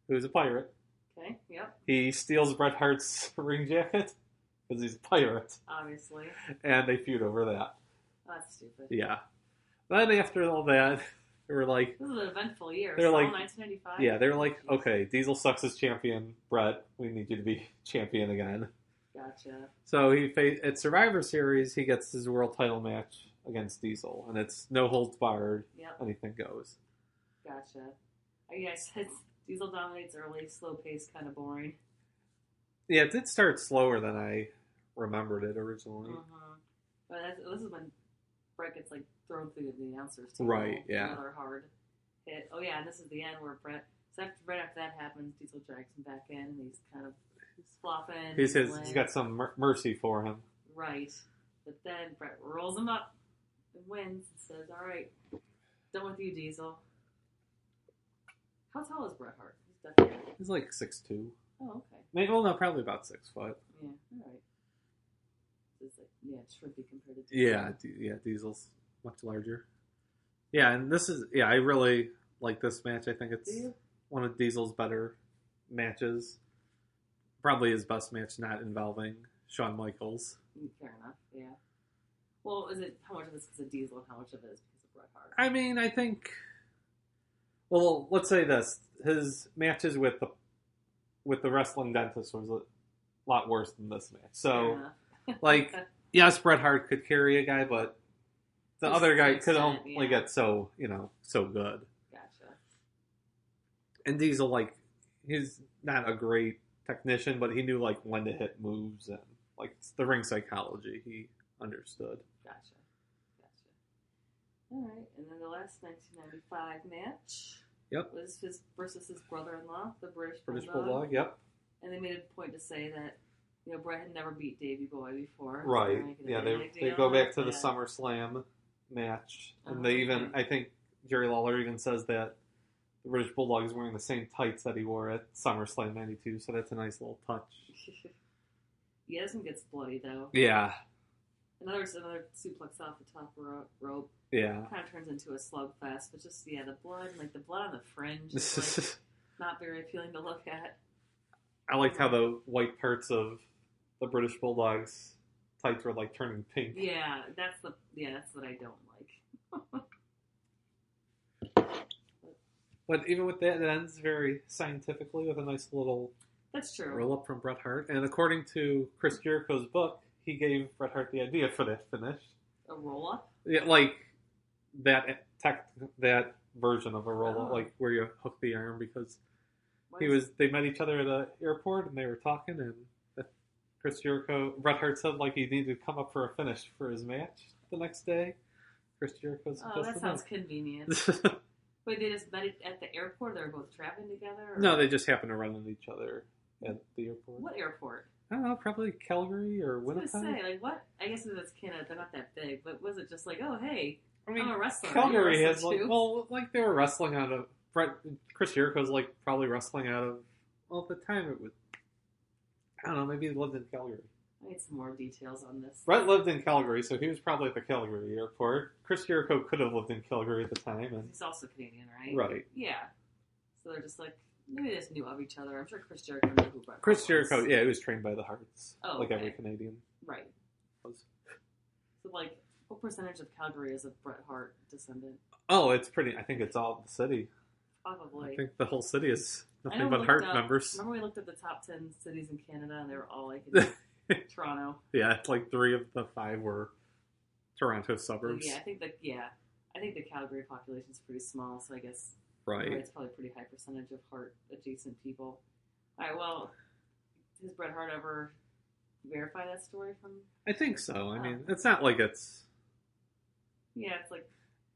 Speaker 4: who's a pirate,
Speaker 5: Okay, yep,
Speaker 4: he steals Bret Hart's ring jacket because he's a pirate,
Speaker 5: obviously.
Speaker 4: and they feud over that.
Speaker 5: Oh, that's stupid.
Speaker 4: Yeah. Then after all that, they were like,
Speaker 5: This was an eventful year.
Speaker 4: They're
Speaker 5: So
Speaker 4: like-
Speaker 5: 1995?
Speaker 4: yeah, they were like, okay, Diesel sucks as champion, Bret, we need you to be champion again.
Speaker 5: Gotcha.
Speaker 4: So at Survivor Series, he gets his world title match against Diesel, and it's no holds barred,
Speaker 5: Yep,
Speaker 4: anything goes.
Speaker 5: gotcha. Yeah, I said Diesel dominates early, slow pace, kind of boring.
Speaker 4: Yeah, it did start slower than I remembered it originally.
Speaker 5: Mm-hmm. But this is when Bret gets like thrown through the announcers table.
Speaker 4: Right, yeah.
Speaker 5: Another hard hit. Oh yeah, and this is the end where Bret. So right after that happens, Diesel drags him back in, and he's kind of flopping.
Speaker 4: He's
Speaker 5: laying.
Speaker 4: got some mercy for him.
Speaker 5: Right, but then Bret rolls him up and wins and says, "All right, done with you, Diesel." How tall is Bret Hart? He's definitely.
Speaker 4: He's like 6'2".
Speaker 5: Oh, okay.
Speaker 4: Maybe, well, no, probably about 6 foot.
Speaker 5: Yeah. All right. It's like shrimpy compared to.
Speaker 4: Yeah, Diesel's much larger. Yeah, and this is I really like this match. I think it's
Speaker 5: Do you?
Speaker 4: one of Diesel's better matches. Probably his best match, not involving Shawn Michaels.
Speaker 5: Fair enough. Yeah. Well, is it how much of it's because of Diesel and how much of it is because of Bret Hart?
Speaker 4: I mean, I think. Well, let's say this: his matches with the wrestling dentist was a lot worse than this match. So,
Speaker 5: Yeah.
Speaker 4: like, yes, Bret Hart could carry a guy, but the
Speaker 5: To
Speaker 4: other guy
Speaker 5: some
Speaker 4: could
Speaker 5: extent,
Speaker 4: only
Speaker 5: yeah.
Speaker 4: get so good.
Speaker 5: Gotcha.
Speaker 4: And Diesel, like, he's not a great technician, but he knew like when to hit moves and like the ring psychology. He understood.
Speaker 5: Gotcha. All right, and then the last 1995 match.
Speaker 4: Yep.
Speaker 5: Was his versus his brother-in-law, the British
Speaker 4: Bulldog. Yep.
Speaker 5: And they made a point to say that Bret had never beat Davey Boy before.
Speaker 4: Right.
Speaker 5: So
Speaker 4: Yeah.
Speaker 5: they
Speaker 4: They go back to the
Speaker 5: yeah.
Speaker 4: SummerSlam match, and
Speaker 5: Oh,
Speaker 4: they even
Speaker 5: okay.
Speaker 4: I think Jerry Lawler even says that the British Bulldog is wearing the same tights that he wore at SummerSlam '92. So that's a nice little touch.
Speaker 5: Yeah, this one gets bloody though.
Speaker 4: Yeah.
Speaker 5: Another suplex off the top rope.
Speaker 4: Yeah.
Speaker 5: Kind of turns into a slugfest, but just the blood, like the blood on the fringe, is like not very appealing to look at.
Speaker 4: I liked how the white parts of the British Bulldogs tights were like turning pink.
Speaker 5: Yeah, that's what I don't like.
Speaker 4: But even with that, it ends very scientifically with a nice little
Speaker 5: That's true.
Speaker 4: roll up from Bret Hart. And according to Chris Jericho's book, he gave Bret Hart the idea for that finish.
Speaker 5: A roll up.
Speaker 4: Yeah, like that version of a roll up,
Speaker 5: Oh.
Speaker 4: like where you hook the arm, because
Speaker 5: What
Speaker 4: they met each other at an airport and they were talking, and Bret Hart said like he needed to come up for a finish for his match the next day. Chris Jericho
Speaker 5: Oh,
Speaker 4: suggested
Speaker 5: that sounds convenient.
Speaker 4: that.
Speaker 5: Wait, they just met at the airport? They were both traveling together? Or?
Speaker 4: No, they just happened to run into each other at the airport.
Speaker 5: What airport?
Speaker 4: I don't know, probably Calgary or
Speaker 5: I was
Speaker 4: Winnipeg.
Speaker 5: gonna say, like, what? I guess if it's Canada, they're not that big, but was it just like, oh, hey,
Speaker 4: I mean,
Speaker 5: I'm a wrestler.
Speaker 4: Calgary
Speaker 5: You're a
Speaker 4: has
Speaker 5: wrestler,
Speaker 4: like,
Speaker 5: too.
Speaker 4: well, like they were wrestling out of Chris Jericho's like probably wrestling out of. Well, at the time it was. I don't know. Maybe he lived in Calgary.
Speaker 5: I need some more details on this.
Speaker 4: Bret lived in Calgary, so he was probably at the Calgary airport. Chris Jericho could have lived in Calgary at the time, and
Speaker 5: He's also Canadian, right?
Speaker 4: right.
Speaker 5: Yeah. So they're just like, maybe they just knew of each other. I'm sure Chris Jericho knew who Bret
Speaker 4: Chris
Speaker 5: Hart
Speaker 4: Jericho,
Speaker 5: was.
Speaker 4: yeah, he was trained by the Harts,
Speaker 5: Oh,
Speaker 4: like
Speaker 5: okay.
Speaker 4: every Canadian
Speaker 5: Right.
Speaker 4: was.
Speaker 5: So, like, what percentage of Calgary is a Bret Hart descendant?
Speaker 4: Oh, it's pretty. I think it's all the city.
Speaker 5: Probably.
Speaker 4: I think the whole city is
Speaker 5: I
Speaker 4: nothing
Speaker 5: know we
Speaker 4: but
Speaker 5: looked
Speaker 4: Hart
Speaker 5: up-
Speaker 4: members.
Speaker 5: Remember we looked at the top 10 cities in Canada, and they were all like in Toronto.
Speaker 4: Yeah, it's like 3 of the 5 were Toronto
Speaker 5: So,
Speaker 4: suburbs.
Speaker 5: I think the Calgary population is pretty small, so I guess
Speaker 4: Right.
Speaker 5: it's probably a pretty high percentage of Hart adjacent people. All right, well, has Bret Hart ever verified that story from?
Speaker 4: I think so. I
Speaker 5: Oh.
Speaker 4: mean, it's not like it's.
Speaker 5: Yeah, it's like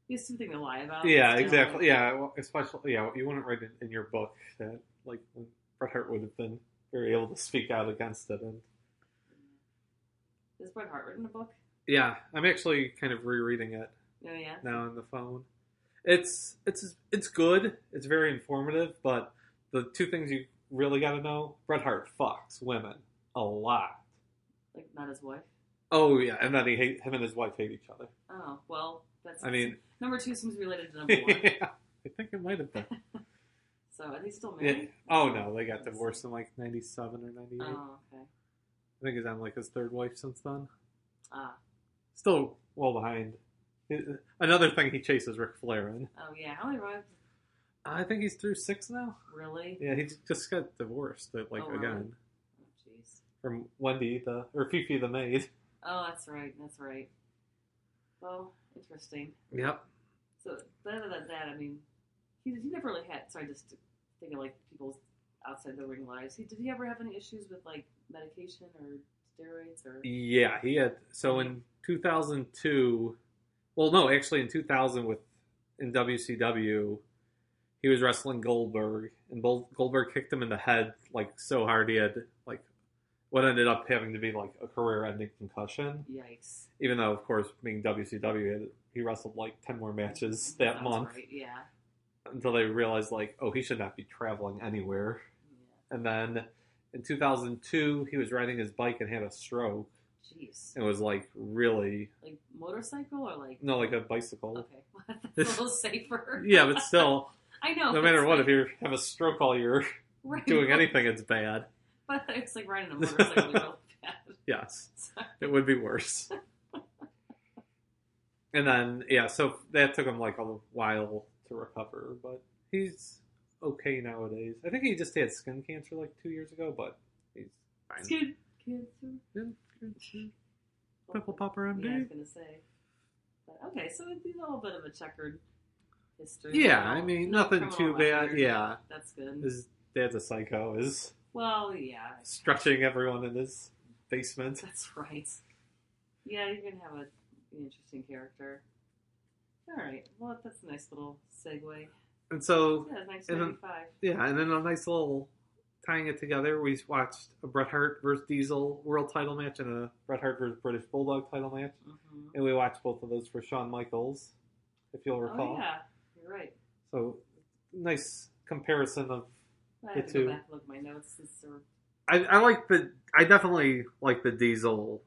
Speaker 5: it's something to lie about.
Speaker 4: Yeah,
Speaker 5: Still,
Speaker 4: exactly. Yeah, well, especially you wouldn't write it in your book that like when Bret Hart would have been very able to speak out against it. And
Speaker 5: Has Bret Hart written a book?
Speaker 4: yeah, I'm actually kind of rereading it
Speaker 5: Oh yeah.
Speaker 4: now on the phone. It's good. It's very informative, but the 2 things you really got to know: Bret Hart fucks women a lot.
Speaker 5: Like not his wife.
Speaker 4: Oh yeah, and then him and his wife hate each other.
Speaker 5: Oh well, that's.
Speaker 4: I mean,
Speaker 5: number 2 seems related to number 1.
Speaker 4: yeah, I think it might have been.
Speaker 5: So are they still
Speaker 4: Yeah.
Speaker 5: married?
Speaker 4: Oh no, they got divorced in like 97 or 98.
Speaker 5: Oh okay.
Speaker 4: I think he's on like his 3rd wife since then.
Speaker 5: Ah.
Speaker 4: Still well behind. Another thing he chases Ric Flair in.
Speaker 5: Oh yeah. How many wives?
Speaker 4: I think he's through 6 now.
Speaker 5: Really?
Speaker 4: Yeah, he just got divorced. Like
Speaker 5: Oh, really?
Speaker 4: again
Speaker 5: Oh jeez.
Speaker 4: from Wendy or Fifi the maid.
Speaker 5: Oh, that's right. That's right. Well, interesting.
Speaker 4: Yep.
Speaker 5: So, but other than that, I mean, he never really had. Sorry, just thinking like people's outside the ring lives. Did he ever have any issues with like medication or steroids or?
Speaker 4: Yeah, he had. So in 2002, well, no, actually in 2000 in WCW, he was wrestling Goldberg, and Goldberg kicked him in the head like so hard he had like what ended up having to be like a career-ending concussion.
Speaker 5: Yikes!
Speaker 4: Even though, of course, being WCW, he wrestled like 10 more matches that
Speaker 5: Sounds
Speaker 4: month
Speaker 5: right, yeah.
Speaker 4: until they realized like, oh, he should not be traveling anywhere.
Speaker 5: Yeah.
Speaker 4: And then in 2002, he was riding his bike and had a stroke.
Speaker 5: Jeez.
Speaker 4: It was like really
Speaker 5: Like motorcycle or like?
Speaker 4: no, like a bicycle.
Speaker 5: Okay, that's a little safer.
Speaker 4: Yeah, but still,
Speaker 5: I know.
Speaker 4: no matter what, if you have a stroke while you're
Speaker 5: right,
Speaker 4: doing anything, it's bad.
Speaker 5: But it's like riding a motorcycle is really bad.
Speaker 4: Yes,
Speaker 5: So-
Speaker 4: it would be worse. And then, yeah, so that took him like a while to recover, but he's okay nowadays. I think he just had skin cancer like 2 years ago, but he's fine.
Speaker 5: Skin cancer.
Speaker 4: Pimple Popper MD.
Speaker 5: Yeah, I was gonna say. But okay, so it's a little bit of a checkered history.
Speaker 4: Yeah,
Speaker 5: No-
Speaker 4: I mean,
Speaker 5: no
Speaker 4: nothing
Speaker 5: criminal
Speaker 4: too bad.
Speaker 5: record.
Speaker 4: Yeah.
Speaker 5: That's good.
Speaker 4: His dad's a psycho, is
Speaker 5: Well, yeah,
Speaker 4: stretching everyone in his basement.
Speaker 5: that's right. Yeah, you're gonna have an interesting character. All right, well, that's a nice little segue.
Speaker 4: And so,
Speaker 5: Yeah, it's
Speaker 4: and then,
Speaker 5: 1995.
Speaker 4: yeah, and then a nice little tying it together. We watched a Bret Hart versus Diesel world title match and a Bret Hart versus British Bulldog title match.
Speaker 5: Mm-hmm.
Speaker 4: And we watched both of those for Shawn Michaels, if you'll recall.
Speaker 5: Oh yeah, you're right.
Speaker 4: So, nice comparison of
Speaker 5: I
Speaker 4: the
Speaker 5: have to
Speaker 4: two.
Speaker 5: go back and look at my notes.
Speaker 4: I definitely like the Diesel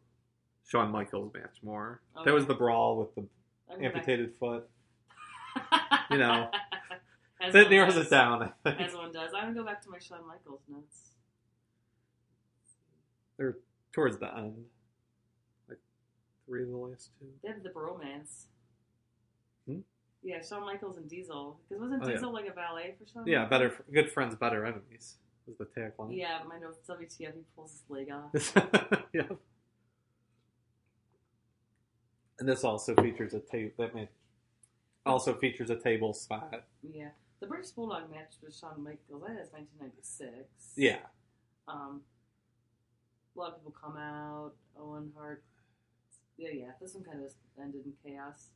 Speaker 4: Shawn Michaels match more.
Speaker 5: Okay.
Speaker 4: That was the brawl with the
Speaker 5: I'm gonna go
Speaker 4: amputated foot.
Speaker 5: back-
Speaker 4: You know,
Speaker 5: As
Speaker 4: that
Speaker 5: one
Speaker 4: narrows
Speaker 5: does.
Speaker 4: it down, I think.
Speaker 5: As one does. I'm gonna go back to my Shawn Michaels notes.
Speaker 4: They're towards the end. Like 3 of the last 2.
Speaker 5: They have the bromance.
Speaker 4: Hmm?
Speaker 5: Yeah, Shawn Michaels and Diesel. Because wasn't
Speaker 4: Oh, yeah.
Speaker 5: Diesel like a valet for Shawn?
Speaker 4: Yeah,
Speaker 5: Michaels?
Speaker 4: good friends, better enemies was the tagline.
Speaker 5: Yeah, my notes. WTF, he pulls his leg off.
Speaker 4: Yeah. And this also features a table. That match also features a table spot.
Speaker 5: Yeah, the British Bulldog match with Shawn Michaels. That is 1996.
Speaker 4: Yeah.
Speaker 5: A lot of people come out. Owen Hart. Yeah. This one kind of ended in chaos.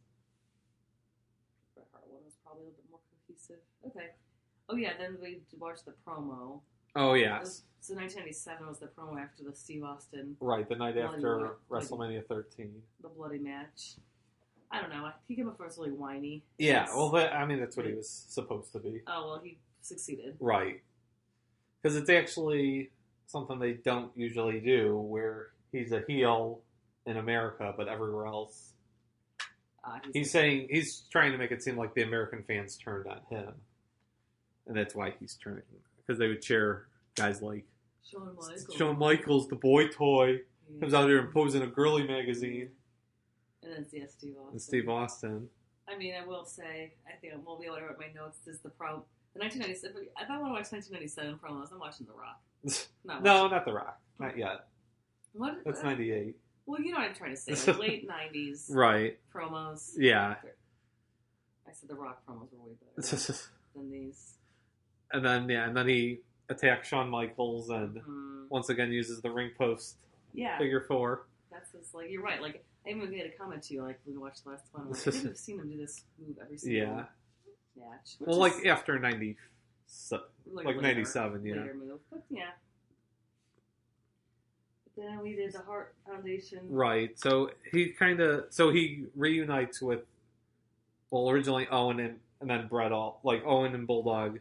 Speaker 5: Bret Hart one was probably a little bit more cohesive. Okay. Oh yeah, then we watched the promo.
Speaker 4: Oh yes.
Speaker 5: So 1997 was the promo after the Steve Austin,
Speaker 4: Right, the night
Speaker 5: Bloody
Speaker 4: after
Speaker 5: Bloody-
Speaker 4: WrestleMania 13.
Speaker 5: the bloody match. I don't know. He came up first really whiny.
Speaker 4: Yeah, well, that's what he was supposed to be.
Speaker 5: Oh, well, he succeeded.
Speaker 4: Right. Because it's actually something they don't usually do, where he's a heel in America, but everywhere else. He's trying to make it seem like the American fans turned on him. And that's why he's turning. Because they would cheer guys like Shawn Michaels, the boy toy, comes out here and poses in a girly magazine.
Speaker 5: And then Steve Austin.
Speaker 4: And Steve Austin.
Speaker 5: I mean, I will say, I think I won't be able to write my notes. Is the 1997? If I want to watch 1997 promos, I'm watching The Rock.
Speaker 4: No, not The Rock. Not yet.
Speaker 5: What?
Speaker 4: That's 98.
Speaker 5: Well, you know what I'm trying to say. Like late 90s
Speaker 4: right.
Speaker 5: promos.
Speaker 4: Yeah.
Speaker 5: I said The Rock promos were way better than these.
Speaker 4: And then he attacks Shawn Michaels and once again uses the ring post.
Speaker 5: Yeah.
Speaker 4: Figure 4.
Speaker 5: That's just like, you're right. Like, I even made a comment to you, like, when we watched the last one. Like, I think we've seen him do this move every single match.
Speaker 4: Well, like, after 90, like 97, yeah.
Speaker 5: Later move. But, yeah. But then we did the Hart Foundation.
Speaker 4: Right. So he reunites with, well, originally Owen and then Bret like Owen and Bulldog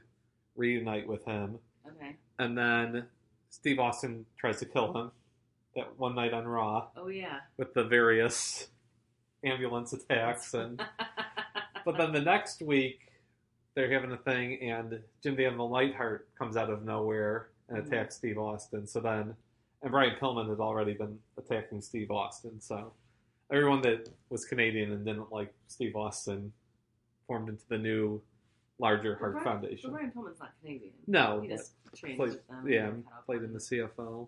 Speaker 4: reunite with him.
Speaker 5: Okay.
Speaker 4: And then Steve Austin tries to kill him that one night on Raw.
Speaker 5: Oh, yeah.
Speaker 4: With the various ambulance attacks. But then the next week, they're having a thing, and Jim the Animal Neidhart comes out of nowhere and attacks Steve Austin. So then, and Brian Pillman had already been attacking Steve Austin. So everyone that was Canadian and didn't like Steve Austin formed into the new, larger Hart Foundation.
Speaker 5: But Brian Pillman's not Canadian.
Speaker 4: No.
Speaker 5: He just trained
Speaker 4: played,
Speaker 5: with them.
Speaker 4: Yeah, played in the CFL.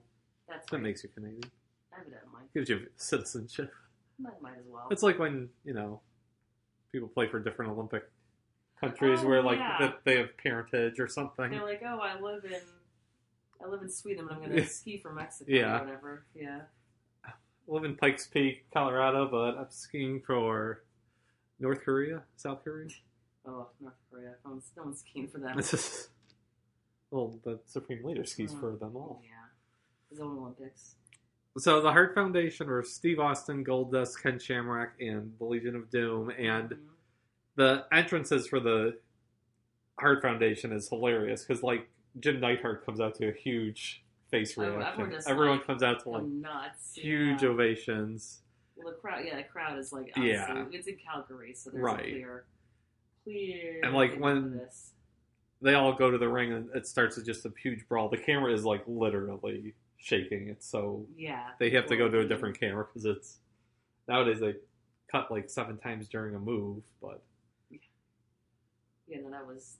Speaker 5: That
Speaker 4: makes you Canadian.
Speaker 5: Evidently.
Speaker 4: Gives you citizenship.
Speaker 5: Might as well.
Speaker 4: It's like when, people play for different Olympic countries where, they have parentage or something.
Speaker 5: They're like, oh, I live in Sweden, but I'm going to ski for Mexico or whatever. Yeah.
Speaker 4: I live in Pikes Peak, Colorado, but I'm skiing for North Korea, South Korea.
Speaker 5: Oh, North Korea. No one's skiing for them.
Speaker 4: Well, the Supreme Leader skis for them all.
Speaker 5: Yeah. His own Olympics.
Speaker 4: So the Hart Foundation were Steve Austin, Goldust, Ken Shamrock, and the Legion of Doom. And the entrances for the Hart Foundation is hilarious because, like, Jim Neidhart comes out to a huge face reaction. Everyone comes out to, like,
Speaker 5: nuts.
Speaker 4: Huge ovations.
Speaker 5: Well, the crowd is, like, obviously, it's in Calgary, so there's a clear
Speaker 4: and, like, when they all go to the ring and it starts with just a huge brawl, the camera is, like, literally shaking. It's so they have to go to a different camera because it's nowadays they cut like 7 times during a move, but
Speaker 5: no, that was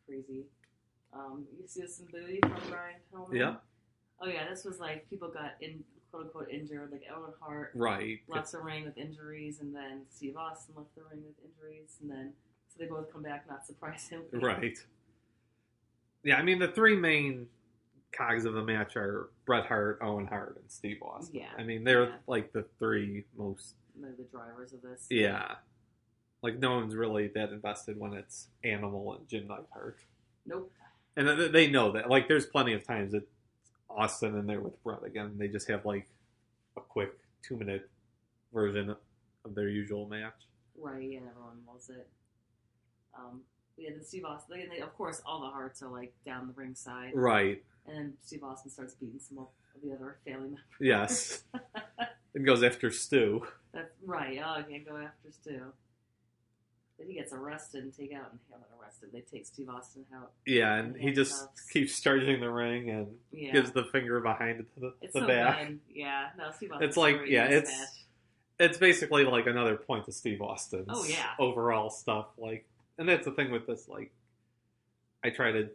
Speaker 5: crazy. You see some booty from Brian Pillman.
Speaker 4: Yeah.
Speaker 5: Oh yeah, this was like people got quote unquote injured, like Owen Hart left the ring with injuries, and then Steve Austin left the ring with injuries, and then so they both come back, not surprisingly.
Speaker 4: Right. Yeah, I mean the 3 main cogs of the match are Bret Hart, Owen Hart, and Steve Austin.
Speaker 5: Yeah.
Speaker 4: I mean, they're like the 3 most...
Speaker 5: They're the drivers of this.
Speaker 4: Yeah. Like, no one's really that invested when it's Animal and Jim Neidhart.
Speaker 5: Nope.
Speaker 4: And they know that. Like, there's plenty of times that Austin and they're with Bret again, and they just have, like, a quick 2-minute version of their usual match.
Speaker 5: Right, and everyone loves it. Then Steve Austin, and of course, all the Harts are, like, down the ringside.
Speaker 4: Right.
Speaker 5: And then Steve Austin starts beating some of the other family members.
Speaker 4: Yes. And goes after Stu.
Speaker 5: That's right. Oh, I can't go after Stu. Then he gets arrested and not arrested. They take Steve Austin out.
Speaker 4: Yeah, and he just keeps charging the ring and gives the finger behind it to the
Speaker 5: so
Speaker 4: back.
Speaker 5: Good. Yeah, no, Steve Austin.
Speaker 4: It's like, it's basically like another point to Steve Austin's overall stuff. Like, and that's the thing with this. Like, I try to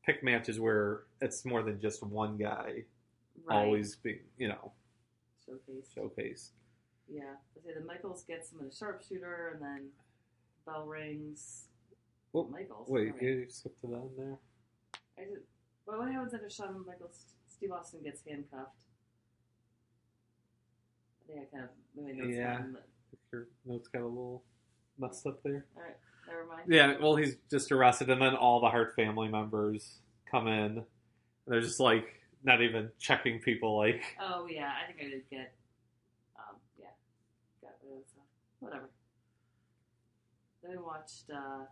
Speaker 4: pick matches where it's more than just one guy always being, showcased.
Speaker 5: Yeah. The Michaels gets him in a sharpshooter, and then bell rings.
Speaker 4: Well,
Speaker 5: Michaels.
Speaker 4: Wait, you skipped to that in there?
Speaker 5: What happens after Shawn Michaels? Steve Austin gets handcuffed. I think I kind of maybe notes down, but...
Speaker 4: Your notes got a little messed up there.
Speaker 5: All right. Never mind.
Speaker 4: Yeah, well, he's just arrested, and then all the Hart family members come in. And they're just, like, not even checking people, like...
Speaker 5: Oh, yeah, I think I did get... got rid of stuff. whatever. Then we watched. So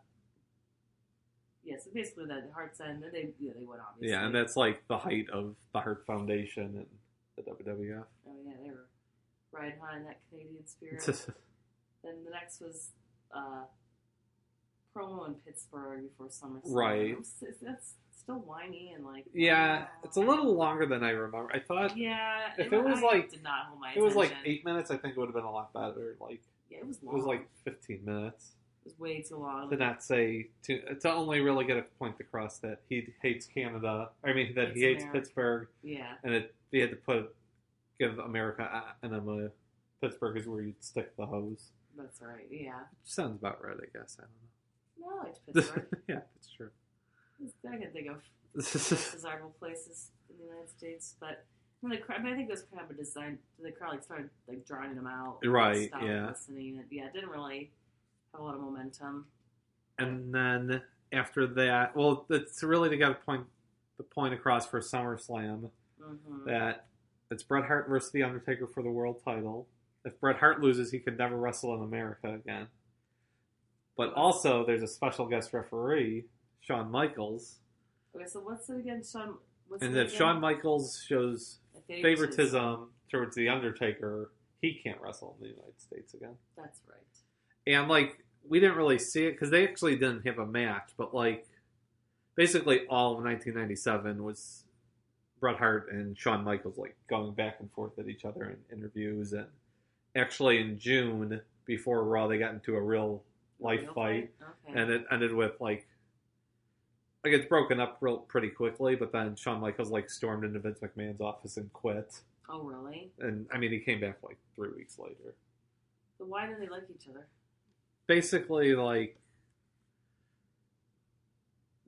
Speaker 5: basically the Hart's End. Then they went obviously.
Speaker 4: Yeah, and that's like the height of the Hart Foundation and the WWF.
Speaker 5: Oh yeah, they were riding high in that Canadian spirit. Then the next was promo in Pittsburgh before SummerSlam.
Speaker 4: Right.
Speaker 5: That's still whiny and like.
Speaker 4: Yeah, it's a little longer than I remember. I thought.
Speaker 5: Yeah.
Speaker 4: If it was like.
Speaker 5: Did not hold my
Speaker 4: attention. It was like
Speaker 5: attention.
Speaker 4: 8 minutes. I think it would have been a lot better. Like.
Speaker 5: Yeah, it was long.
Speaker 4: It was like 15 minutes.
Speaker 5: It was way too long.
Speaker 4: To not say to only really get a point across that he hates Canada. I mean that he hates
Speaker 5: America.
Speaker 4: Pittsburgh.
Speaker 5: Yeah.
Speaker 4: And he had to give America and Pittsburgh is where you'd stick the hose.
Speaker 5: That's right. Yeah.
Speaker 4: Which sounds about right, I guess. I don't know.
Speaker 5: No, it's Pittsburgh.
Speaker 4: Yeah, it's true.
Speaker 5: I can think of desirable places in the United States, but when the crowd, I think it was kind of a design. The crowd like started like drowning them out.
Speaker 4: Right.
Speaker 5: Stopped
Speaker 4: Yeah.
Speaker 5: Listening. It didn't really have a lot of momentum.
Speaker 4: And then after that, well, it's really to get the point across for SummerSlam that it's Bret Hart versus The Undertaker for the world title. If Bret Hart loses, he could never wrestle in America again. But also, there's a special guest referee, Shawn Michaels.
Speaker 5: Okay, so what's it again, Shawn?
Speaker 4: And if Shawn Michaels shows favoritism towards The Undertaker, he can't wrestle in the United States again.
Speaker 5: That's right.
Speaker 4: And, like, we didn't really see it, because they actually didn't have a match, but, like, basically all of 1997 was Bret Hart and Shawn Michaels, like, going back and forth at each other in interviews, and actually in June, before Raw, they got into a real life fight,
Speaker 5: okay.
Speaker 4: and it ended with, like it's broken up pretty quickly, but then Shawn Michaels, like, stormed into Vince McMahon's office and quit.
Speaker 5: Oh, really?
Speaker 4: And, I mean, he came back, like, 3 weeks later.
Speaker 5: So why didn't they like each other?
Speaker 4: Basically, like,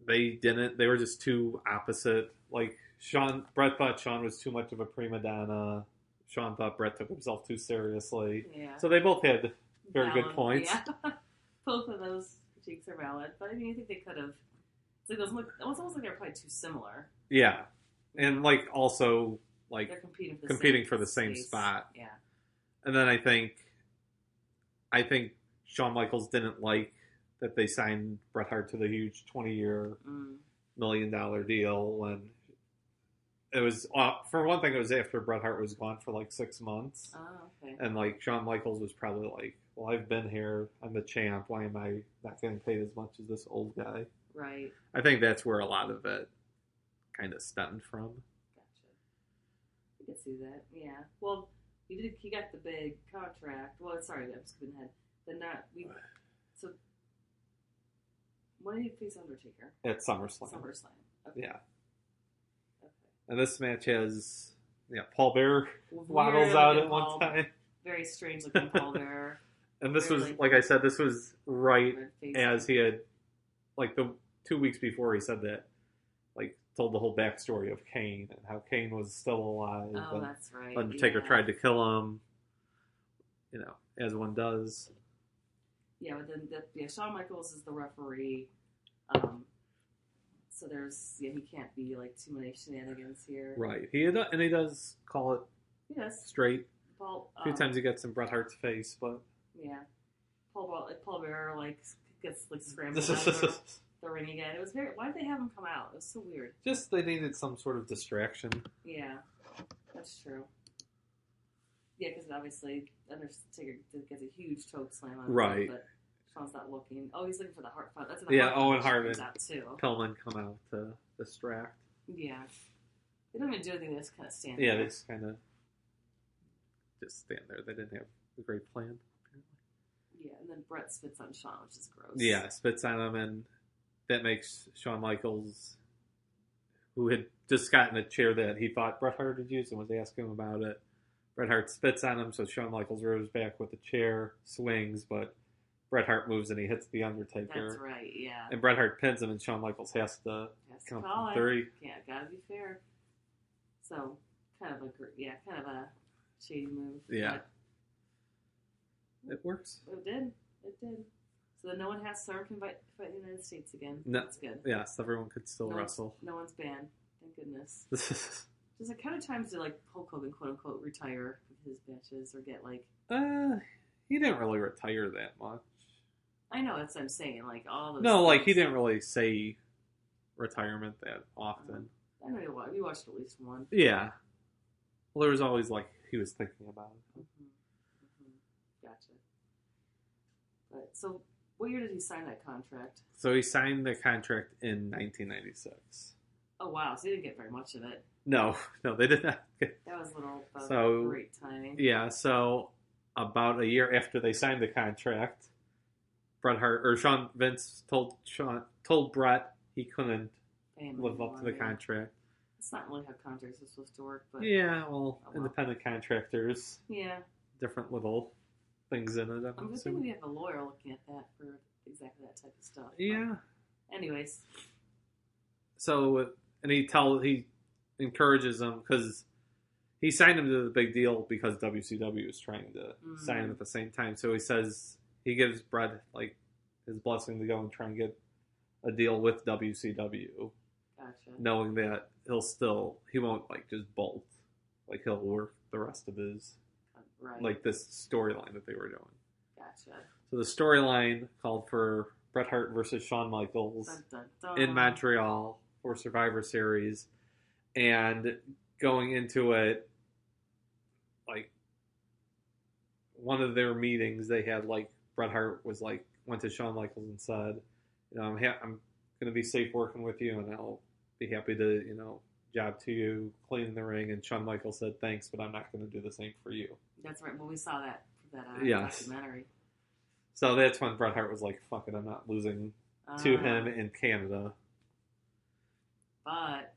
Speaker 4: they were just too opposite. Like, Bret thought Shawn was too much of a prima donna. Shawn thought Bret took himself too seriously.
Speaker 5: Yeah.
Speaker 4: So they both had very good points.
Speaker 5: Yeah. Both of those critiques are valid, but I mean, I think they could have. It was almost like they're probably too similar.
Speaker 4: Yeah. And, like, also, like,
Speaker 5: they're
Speaker 4: competing for the same spot.
Speaker 5: Yeah.
Speaker 4: And then I think Shawn Michaels didn't like that they signed Bret Hart to the huge 20-year $1 million deal. And it was, for one thing, it was after Bret Hart was gone for like 6 months.
Speaker 5: Oh, okay.
Speaker 4: And, like, Shawn Michaels was probably like, well, I've been here. I'm the champ. Why am I not getting paid as much as this old guy?
Speaker 5: Right.
Speaker 4: I think that's where a lot of it kind of stemmed from.
Speaker 5: Gotcha. I can see that. Yeah. Well, he got the big contract. Well, sorry, I'm skipping ahead. So when did he face Undertaker?
Speaker 4: At SummerSlam.
Speaker 5: Okay.
Speaker 4: Yeah.
Speaker 5: Okay.
Speaker 4: And this match has, Paul Bearer waddles out at one time.
Speaker 5: Very strange looking Paul Bearer.
Speaker 4: And this was, like I said, this was right as he had, like, the 2 weeks before he said that, like, told the whole backstory of Kane and how Kane was still alive.
Speaker 5: Oh, that's right.
Speaker 4: Undertaker tried to kill him, as one does.
Speaker 5: Yeah, but then Shawn Michaels is the referee. So he can't be like too many shenanigans here.
Speaker 4: Right. He does call it straight.
Speaker 5: Paul,
Speaker 4: a few times he gets in Bret Hart's face, but
Speaker 5: yeah, Paul Bearer gets scrambled out of the ring again. It was very. Why did they have him come out? It was so weird.
Speaker 4: Just they needed some sort of distraction.
Speaker 5: Yeah, that's true. Yeah, because obviously Undertaker gets a huge choke slam on him, but Shawn's not looking. Oh, he's looking for the Hart. That's when the
Speaker 4: Owen Hart
Speaker 5: comes out too.
Speaker 4: Pillman come out to distract.
Speaker 5: Yeah, they don't even do anything. They just kind of stand.
Speaker 4: Yeah,
Speaker 5: there.
Speaker 4: they just kind of just stand there. They didn't have a great plan. Apparently.
Speaker 5: Yeah, and then Bret spits on Shawn, which is gross.
Speaker 4: Yeah, spits on him, and that makes Shawn Michaels, who had just gotten a chair that he thought Bret Hart had used and was asking him about it. Bret Hart spits on him, so Shawn Michaels rows back with the chair, swings, but Bret Hart moves and he hits the Undertaker.
Speaker 5: That's right, yeah.
Speaker 4: And Bret Hart pins him, and Shawn Michaels has to count from 3.
Speaker 5: Yeah, gotta be fair. So, kind of a shady move.
Speaker 4: Yeah. It works.
Speaker 5: It did. So then no one has Sarn can fight in the United States again.
Speaker 4: No,
Speaker 5: that's good.
Speaker 4: Yes, everyone could still wrestle.
Speaker 5: No one's banned. Thank goodness. There's a kind of times to Hulk Hogan quote unquote retire with his matches or get
Speaker 4: He didn't really retire that much.
Speaker 5: I know, that's what I'm saying. Like, all those
Speaker 4: No, like, he
Speaker 5: things.
Speaker 4: didn't really say retirement that often.
Speaker 5: I know we watched at least one.
Speaker 4: Yeah. Well, there was always, like, he was thinking about it.
Speaker 5: Gotcha. But, so, what year did he sign that contract?
Speaker 4: So he signed the contract in 1996.
Speaker 5: Oh, wow. So he didn't get very much of it.
Speaker 4: No, they did not.
Speaker 5: That was
Speaker 4: So,
Speaker 5: great timing.
Speaker 4: Yeah, so about a year after they signed the contract, Vince told Bret he couldn't live up to the contract.
Speaker 5: It's not really how contracts are supposed to work, but
Speaker 4: Yeah, well, independent contractors,
Speaker 5: yeah.
Speaker 4: different little things in it.
Speaker 5: I'm thinking we have a lawyer looking at that for exactly that type of stuff.
Speaker 4: Yeah.
Speaker 5: But anyways.
Speaker 4: So, and he encourages him because he signed him to the big deal because WCW was trying to sign him at the same time. So he gives Bret like his blessing to go and try and get a deal with WCW.
Speaker 5: Gotcha.
Speaker 4: Knowing that he won't like just bolt. Like he'll work the rest of his, like this storyline that they were doing.
Speaker 5: Gotcha.
Speaker 4: So the storyline called for Bret Hart versus Shawn Michaels in Montreal for Survivor Series. And going into it, like, one of their meetings, they had, like, Bret Hart went to Shawn Michaels and said, you know, I'm going to be safe working with you, and I'll be happy to, you know, job to you, clean the ring. And Shawn Michaels said, thanks, but I'm not going to do the same for you.
Speaker 5: That's right. Well, we saw that documentary.
Speaker 4: So that's when Bret Hart was like, fuck it, I'm not losing to him in Canada.
Speaker 5: But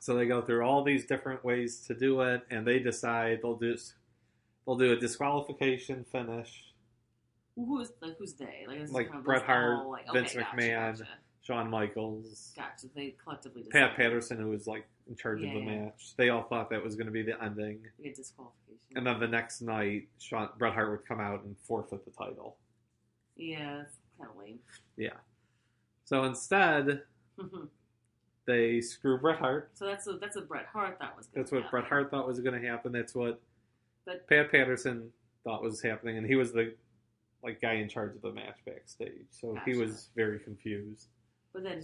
Speaker 4: so they go through all these different ways to do it, and they decide they'll do a disqualification finish.
Speaker 5: Who's they?
Speaker 4: Like Bret Hart, Vince McMahon,
Speaker 5: gotcha.
Speaker 4: Shawn Michaels.
Speaker 5: Gotcha. They collectively decided.
Speaker 4: Pat Patterson, who was like in charge of the match. They all thought that was going to be the ending.
Speaker 5: They get disqualification.
Speaker 4: And then the next night, Bret Hart would come out and forfeit the title.
Speaker 5: Yeah, it's kind of lame.
Speaker 4: Yeah. So instead, they screw Bret Hart.
Speaker 5: So that's what Bret Hart thought was going to happen.
Speaker 4: That's what Bret Hart thought was going to happen. That's what
Speaker 5: Pat
Speaker 4: Patterson thought was happening, and he was the guy in charge of the match backstage. So he was very confused.
Speaker 5: But then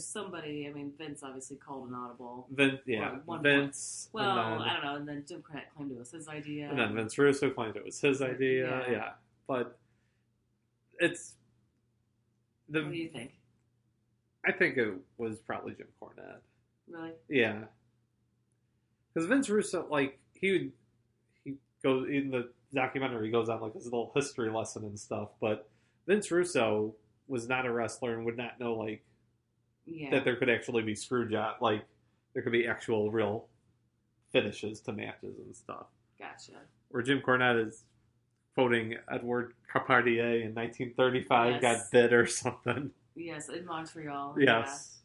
Speaker 5: Vince obviously called an audible.
Speaker 4: Vince.
Speaker 5: Well, I don't know. And then Jim Cornette claimed it was his idea.
Speaker 4: And then Vince Russo claimed it was his idea. Yeah. But it's
Speaker 5: what do you think?
Speaker 4: I think it was probably Jim Cornette.
Speaker 5: Really?
Speaker 4: Yeah. Because Vince Russo, like, he goes in the documentary, he goes on like this little history lesson and stuff. But Vince Russo was not a wrestler and would not know that there could actually be screw job, like there could be actual real finishes to matches and stuff.
Speaker 5: Gotcha.
Speaker 4: Where Jim Cornette is quoting Edward Carpentier in 1935 got bit or something.
Speaker 5: Yes, in Montreal.
Speaker 4: Yes.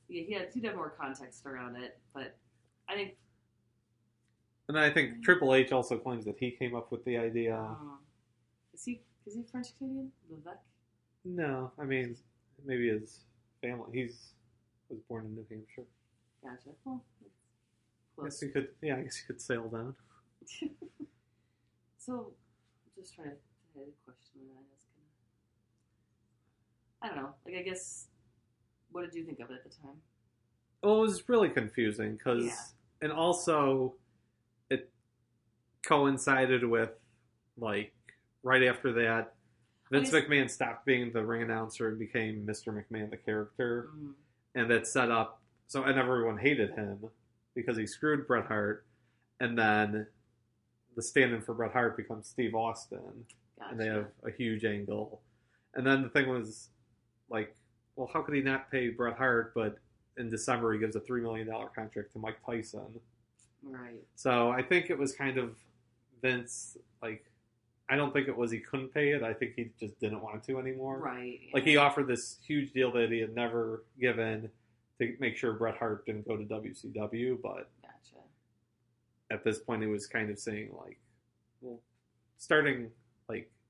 Speaker 5: Yeah, he'd have more context around it, but I think.
Speaker 4: And then I think Triple H also claims that he came up with the idea.
Speaker 5: Is he French Canadian? Levesque?
Speaker 4: No, I mean maybe his family. He was born in New Hampshire.
Speaker 5: Gotcha. Well,
Speaker 4: I guess he could sail down.
Speaker 5: So, just trying to hit a question I don't know. Like, I guess, what did you think of it at the time?
Speaker 4: Well, it was really confusing and also it coincided with right after that, Vince McMahon stopped being the ring announcer and became Mr. McMahon, the character. Mm-hmm. And that set up, and everyone hated him because he screwed Bret Hart. And then the stand-in for Bret Hart becomes Steve Austin. Gotcha. And they have a huge angle. And then the thing was, well, how could he not pay Bret Hart, but in December he gives a $3 million contract to Mike Tyson.
Speaker 5: Right.
Speaker 4: So I think it was kind of Vince, I don't think it was he couldn't pay it. I think he just didn't want to anymore.
Speaker 5: Right. Yeah.
Speaker 4: He offered this huge deal that he had never given to make sure Bret Hart didn't go to WCW, but
Speaker 5: gotcha.
Speaker 4: At this point he was kind of saying, well, starting,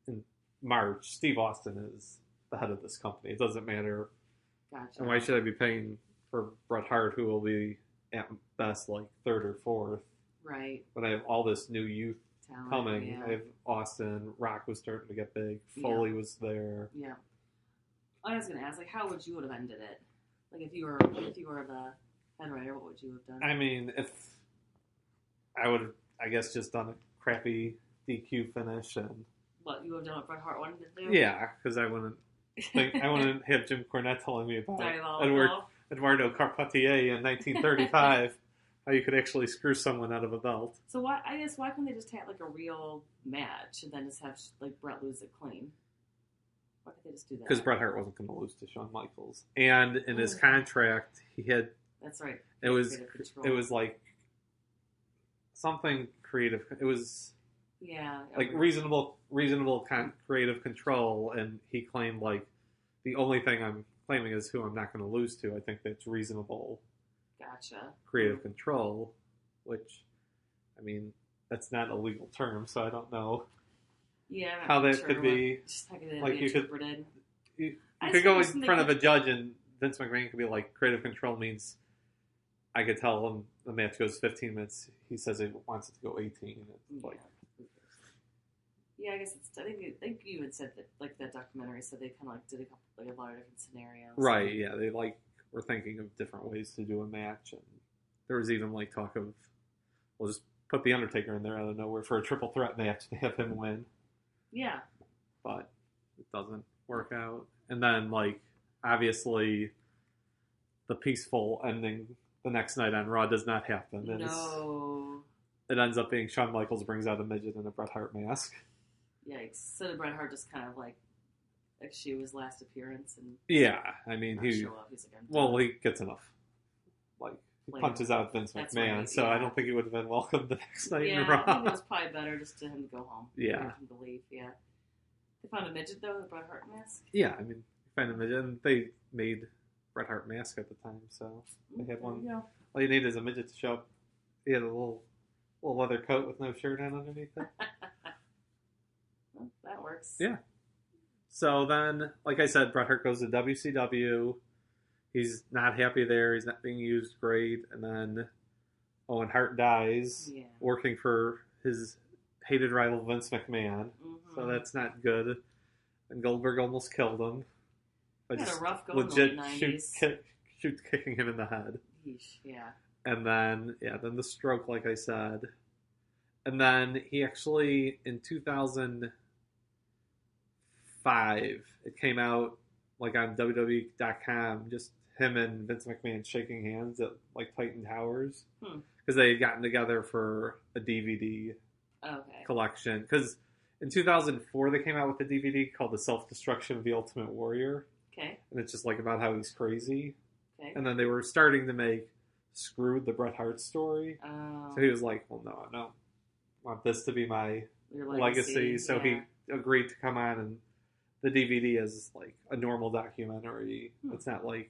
Speaker 4: in March, Steve Austin is the head of this company. It doesn't matter.
Speaker 5: Gotcha.
Speaker 4: And why should I be paying for Bret Hart, who will be at best, third or fourth?
Speaker 5: Right.
Speaker 4: But I have all this new youth coming.
Speaker 5: Yeah.
Speaker 4: I have Austin. Rock was starting to get big. Foley was there.
Speaker 5: Yeah. I was gonna ask, like, how would you have ended it? Like, if you were the head writer, what would you have done?
Speaker 4: I mean, if I would have, I guess, just done a crappy DQ finish and.
Speaker 5: What you would have done what Bret Hart wanted to do?
Speaker 4: Yeah, because I wouldn't have Jim Cornette telling me about
Speaker 5: Diabolical.
Speaker 4: Eduardo Carpentier in 1935, how you could actually screw someone out of a belt.
Speaker 5: So why couldn't they just have like a real match and then just have like Bret lose it clean? Why could they just do that?
Speaker 4: Because Bret Hart wasn't going to lose to Shawn Michaels, and in his contract, he had.
Speaker 5: That's right.
Speaker 4: It was like something creative. It was like reasonable creative control, and he claimed like the only thing I'm claiming is who I'm not going to lose to. I think that's reasonable.
Speaker 5: Gotcha.
Speaker 4: Creative control, which, I mean, that's not a legal term, so I don't know.
Speaker 5: Yeah,
Speaker 4: how that could be.
Speaker 5: Like you could
Speaker 4: go in front of a judge and Vince McMahon could be like, creative control means I could tell him the match goes 15 minutes. He says he wants it to go 18. It's like,
Speaker 5: yeah, I guess I think you had said that like that documentary said they kind of like did a lot of different scenarios.
Speaker 4: Right? Yeah, they like were thinking of different ways to do a match, and there was even like talk of we'll just put the Undertaker in there out of nowhere for a triple threat match to have him win.
Speaker 5: Yeah.
Speaker 4: But it doesn't work out. And then, like, obviously, the peaceful ending the next night on Raw does not happen.
Speaker 5: No.
Speaker 4: It ends up being Shawn Michaels brings out a midget in a Bret Hart mask.
Speaker 5: Yikes. So Bret Hart just kind of, like she was last appearance. And
Speaker 4: yeah. I mean, he gets enough. Like, he punches out Vince McMahon, right, so I don't think he would have been welcome the next night in Raw.
Speaker 5: I think it was probably better just to him to go home.
Speaker 4: Yeah.
Speaker 5: For him to leave, yeah. They found a midget, though, the Bret Hart mask?
Speaker 4: Yeah, I mean, find a midget, and they made Bret Hart mask at the time, so they had one. All you need is a midget to show up. He had a little leather coat with no shirt on underneath it.
Speaker 5: Well, that works.
Speaker 4: Yeah. So then, like I said, Bret Hart goes to WCW. He's not happy there. He's not being used great. And then Owen Hart dies working for his hated rival Vince McMahon. Mm-hmm. So that's not good. And Goldberg almost killed him. By just a rough legit kicking him in the head.
Speaker 5: Yeesh, yeah.
Speaker 4: And then, then the stroke, like I said. And then he actually, in 2005, it came out like on WWE.com, just him and Vince McMahon shaking hands at like Titan Towers. Because they had gotten together for a DVD collection. Because in 2004, they came out with a DVD called The Self-Destruction of the Ultimate Warrior.
Speaker 5: Okay.
Speaker 4: And it's just like about how he's crazy.
Speaker 5: Okay.
Speaker 4: And then they were starting to make Screwed, the Bret Hart story.
Speaker 5: Oh.
Speaker 4: So he was like, well, no, I don't want this to be my legacy. So he agreed to come on, and the DVD is like a normal documentary. It's not like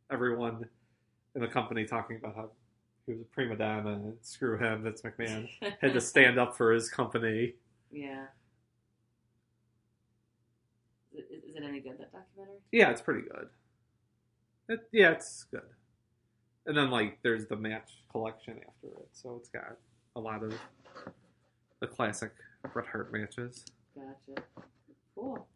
Speaker 4: everyone in the company talking about how he was a prima donna and screw him. Vince McMahon had to stand up for his company.
Speaker 5: Yeah. Is it any good, that documentary?
Speaker 4: Yeah, it's pretty good. It's good. And then, like, there's the match collection after it. So it's got a lot of the classic Bret Hart matches.
Speaker 5: Gotcha. Cool.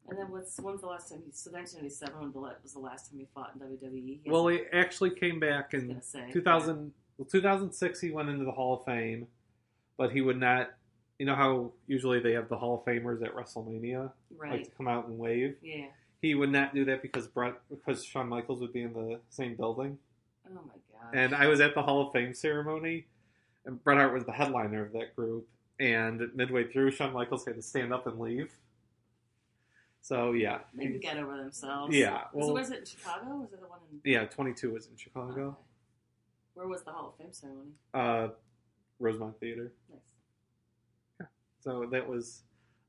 Speaker 5: And then when's the last time so 1997 was the last time he fought in WWE?
Speaker 4: He actually came back in 2006 he went into the Hall of Fame, but he would not, you know how usually they have the Hall of Famers at WrestleMania?
Speaker 5: Right.
Speaker 4: Like to come out and wave?
Speaker 5: Yeah.
Speaker 4: He would not do that because Shawn Michaels would be in the same building.
Speaker 5: Oh my god.
Speaker 4: And I was at the Hall of Fame ceremony, and Bret Hart was the headliner of that group, and midway through, Shawn Michaels had to stand up and leave. So, yeah.
Speaker 5: They can get over themselves.
Speaker 4: Yeah.
Speaker 5: Was it in Chicago? Was it the one in...
Speaker 4: Yeah, 22 was in Chicago.
Speaker 5: Okay. Where was the Hall of Fame ceremony?
Speaker 4: Rosemont Theater.
Speaker 5: Nice.
Speaker 4: Yeah. So that was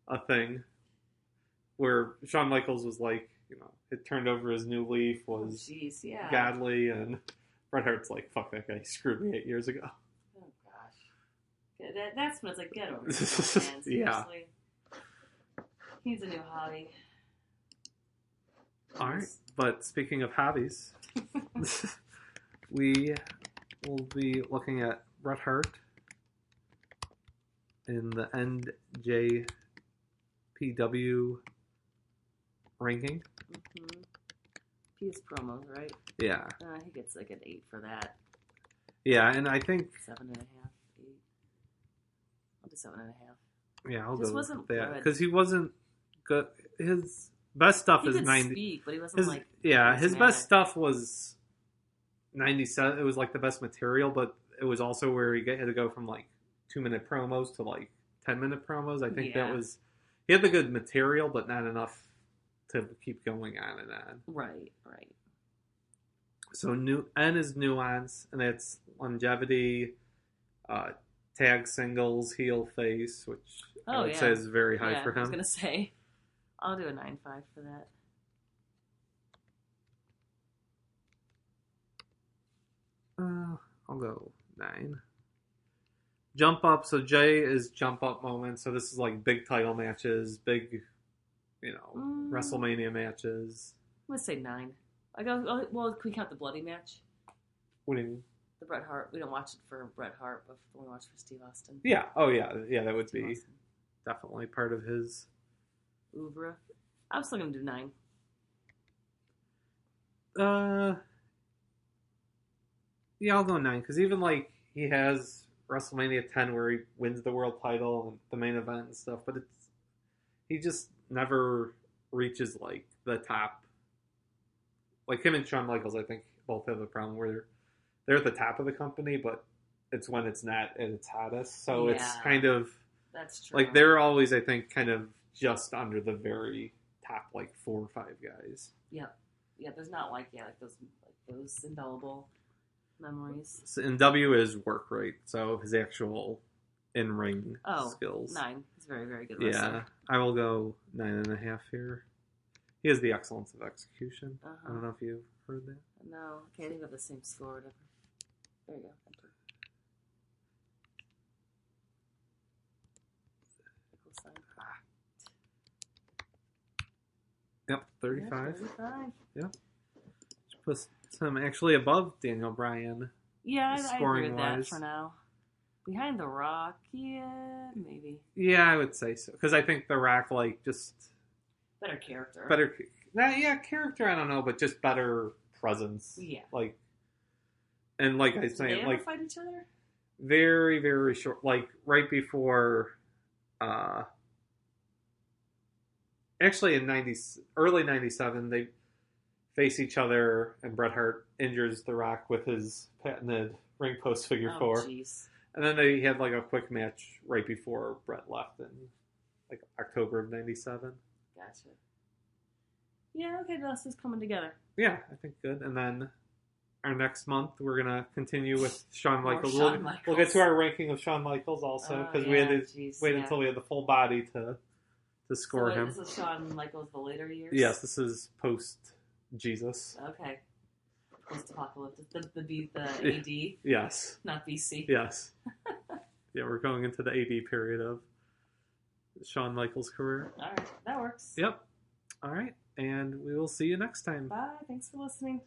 Speaker 4: a thing where Shawn Michaels was like, it turned over his new leaf, was godly, and Bret Hart's like, fuck that guy, he screwed me 8 years ago.
Speaker 5: Oh, gosh. That's when it's like, get over yourself, man. Seriously. He needs a new hobby.
Speaker 4: All right, but speaking of hobbies, we will be looking at Bret Hart in the NJPW ranking.
Speaker 5: Mm-hmm. His promos, right?
Speaker 4: Yeah.
Speaker 5: He gets like an 8 for that.
Speaker 4: Yeah, and I think
Speaker 5: 7.5, 8. I'll do 7.5.
Speaker 4: Yeah, I'll
Speaker 5: Just
Speaker 4: go
Speaker 5: wasn't
Speaker 4: with that
Speaker 5: good.
Speaker 4: because he wasn't good. His best stuff
Speaker 5: He
Speaker 4: is
Speaker 5: could
Speaker 4: 90.
Speaker 5: speak, but he wasn't like.
Speaker 4: His best stuff was 97. It was like the best material, but it was also where he had to go from like 2-minute promos to like 10-minute promos. I think that was he had the good material, but not enough to keep going on and on.
Speaker 5: Right.
Speaker 4: So N is nuance, and it's longevity, tag singles, heel face, which I would say is very high for him.
Speaker 5: I was gonna say, I'll do a 9.5 for that.
Speaker 4: I'll go 9. Jump up. So J is jump up moment. So this is like big title matches, big, WrestleMania matches.
Speaker 5: Let's say 9. I go. Well, can we count the bloody match?
Speaker 4: What do you mean?
Speaker 5: The Bret Hart. We don't watch it for Bret Hart, but we watch for Steve Austin.
Speaker 4: Yeah. Oh yeah. Yeah, that would
Speaker 5: Steve
Speaker 4: be
Speaker 5: Austin.
Speaker 4: Definitely part of his
Speaker 5: oeuvre. I'm still gonna do 9.
Speaker 4: Yeah, I'll go 9 because even like he has WrestleMania 10 where he wins the world title and the main event and stuff, but he just never reaches like the top. Like him and Shawn Michaels, I think both have a problem where they're at the top of the company, but it's when it's not at its hottest. So it's kind of
Speaker 5: that's true.
Speaker 4: Like they're always, I think, kind of just under the very top, like 4 or 5 guys.
Speaker 5: Yeah. There's not like those indelible memories.
Speaker 4: So, and W is work rate, so his actual in-ring skills.
Speaker 5: 9. He's very, very good wrestler.
Speaker 4: Yeah, I will go 9.5 here. He has the excellence of execution. I don't know if you've heard that.
Speaker 5: No, okay, I think we have the same score or whatever. There you go.
Speaker 4: Yep, 35.
Speaker 5: 35.
Speaker 4: Yep. Which puts him actually above Daniel Bryan.
Speaker 5: Yeah, I agree with that
Speaker 4: wise.
Speaker 5: for now. Behind The Rock, yeah, maybe.
Speaker 4: Yeah, I would say so. Because I think The Rock, just...
Speaker 5: Better character.
Speaker 4: Character, I don't know, but just better presence.
Speaker 5: Yeah.
Speaker 4: And like I was
Speaker 5: Did
Speaker 4: saying,
Speaker 5: they ever fight each other?
Speaker 4: Very, very short. Right before... Actually, in early 97, they face each other, and Bret Hart injures The Rock with his patented ring post figure 4.
Speaker 5: Jeez.
Speaker 4: And then they had a quick match right before Bret left in October of 97.
Speaker 5: Gotcha. Yeah, okay, this is coming together.
Speaker 4: Yeah, I think good. And then our next month, we're going to continue with Shawn Michaels. We'll get to our ranking of Shawn Michaels also, because we had to wait until we had the full body to score him.
Speaker 5: This is Shawn Michaels the later years?
Speaker 4: Yes, this is post-Jesus.
Speaker 5: Okay. Post-apocalyptic. The AD?
Speaker 4: Yes.
Speaker 5: Not BC?
Speaker 4: Yes. Yeah, we're going into the AD period of Shawn Michaels' career.
Speaker 5: All right, that works.
Speaker 4: Yep. All right, and we will see you next time.
Speaker 5: Bye. Thanks for listening.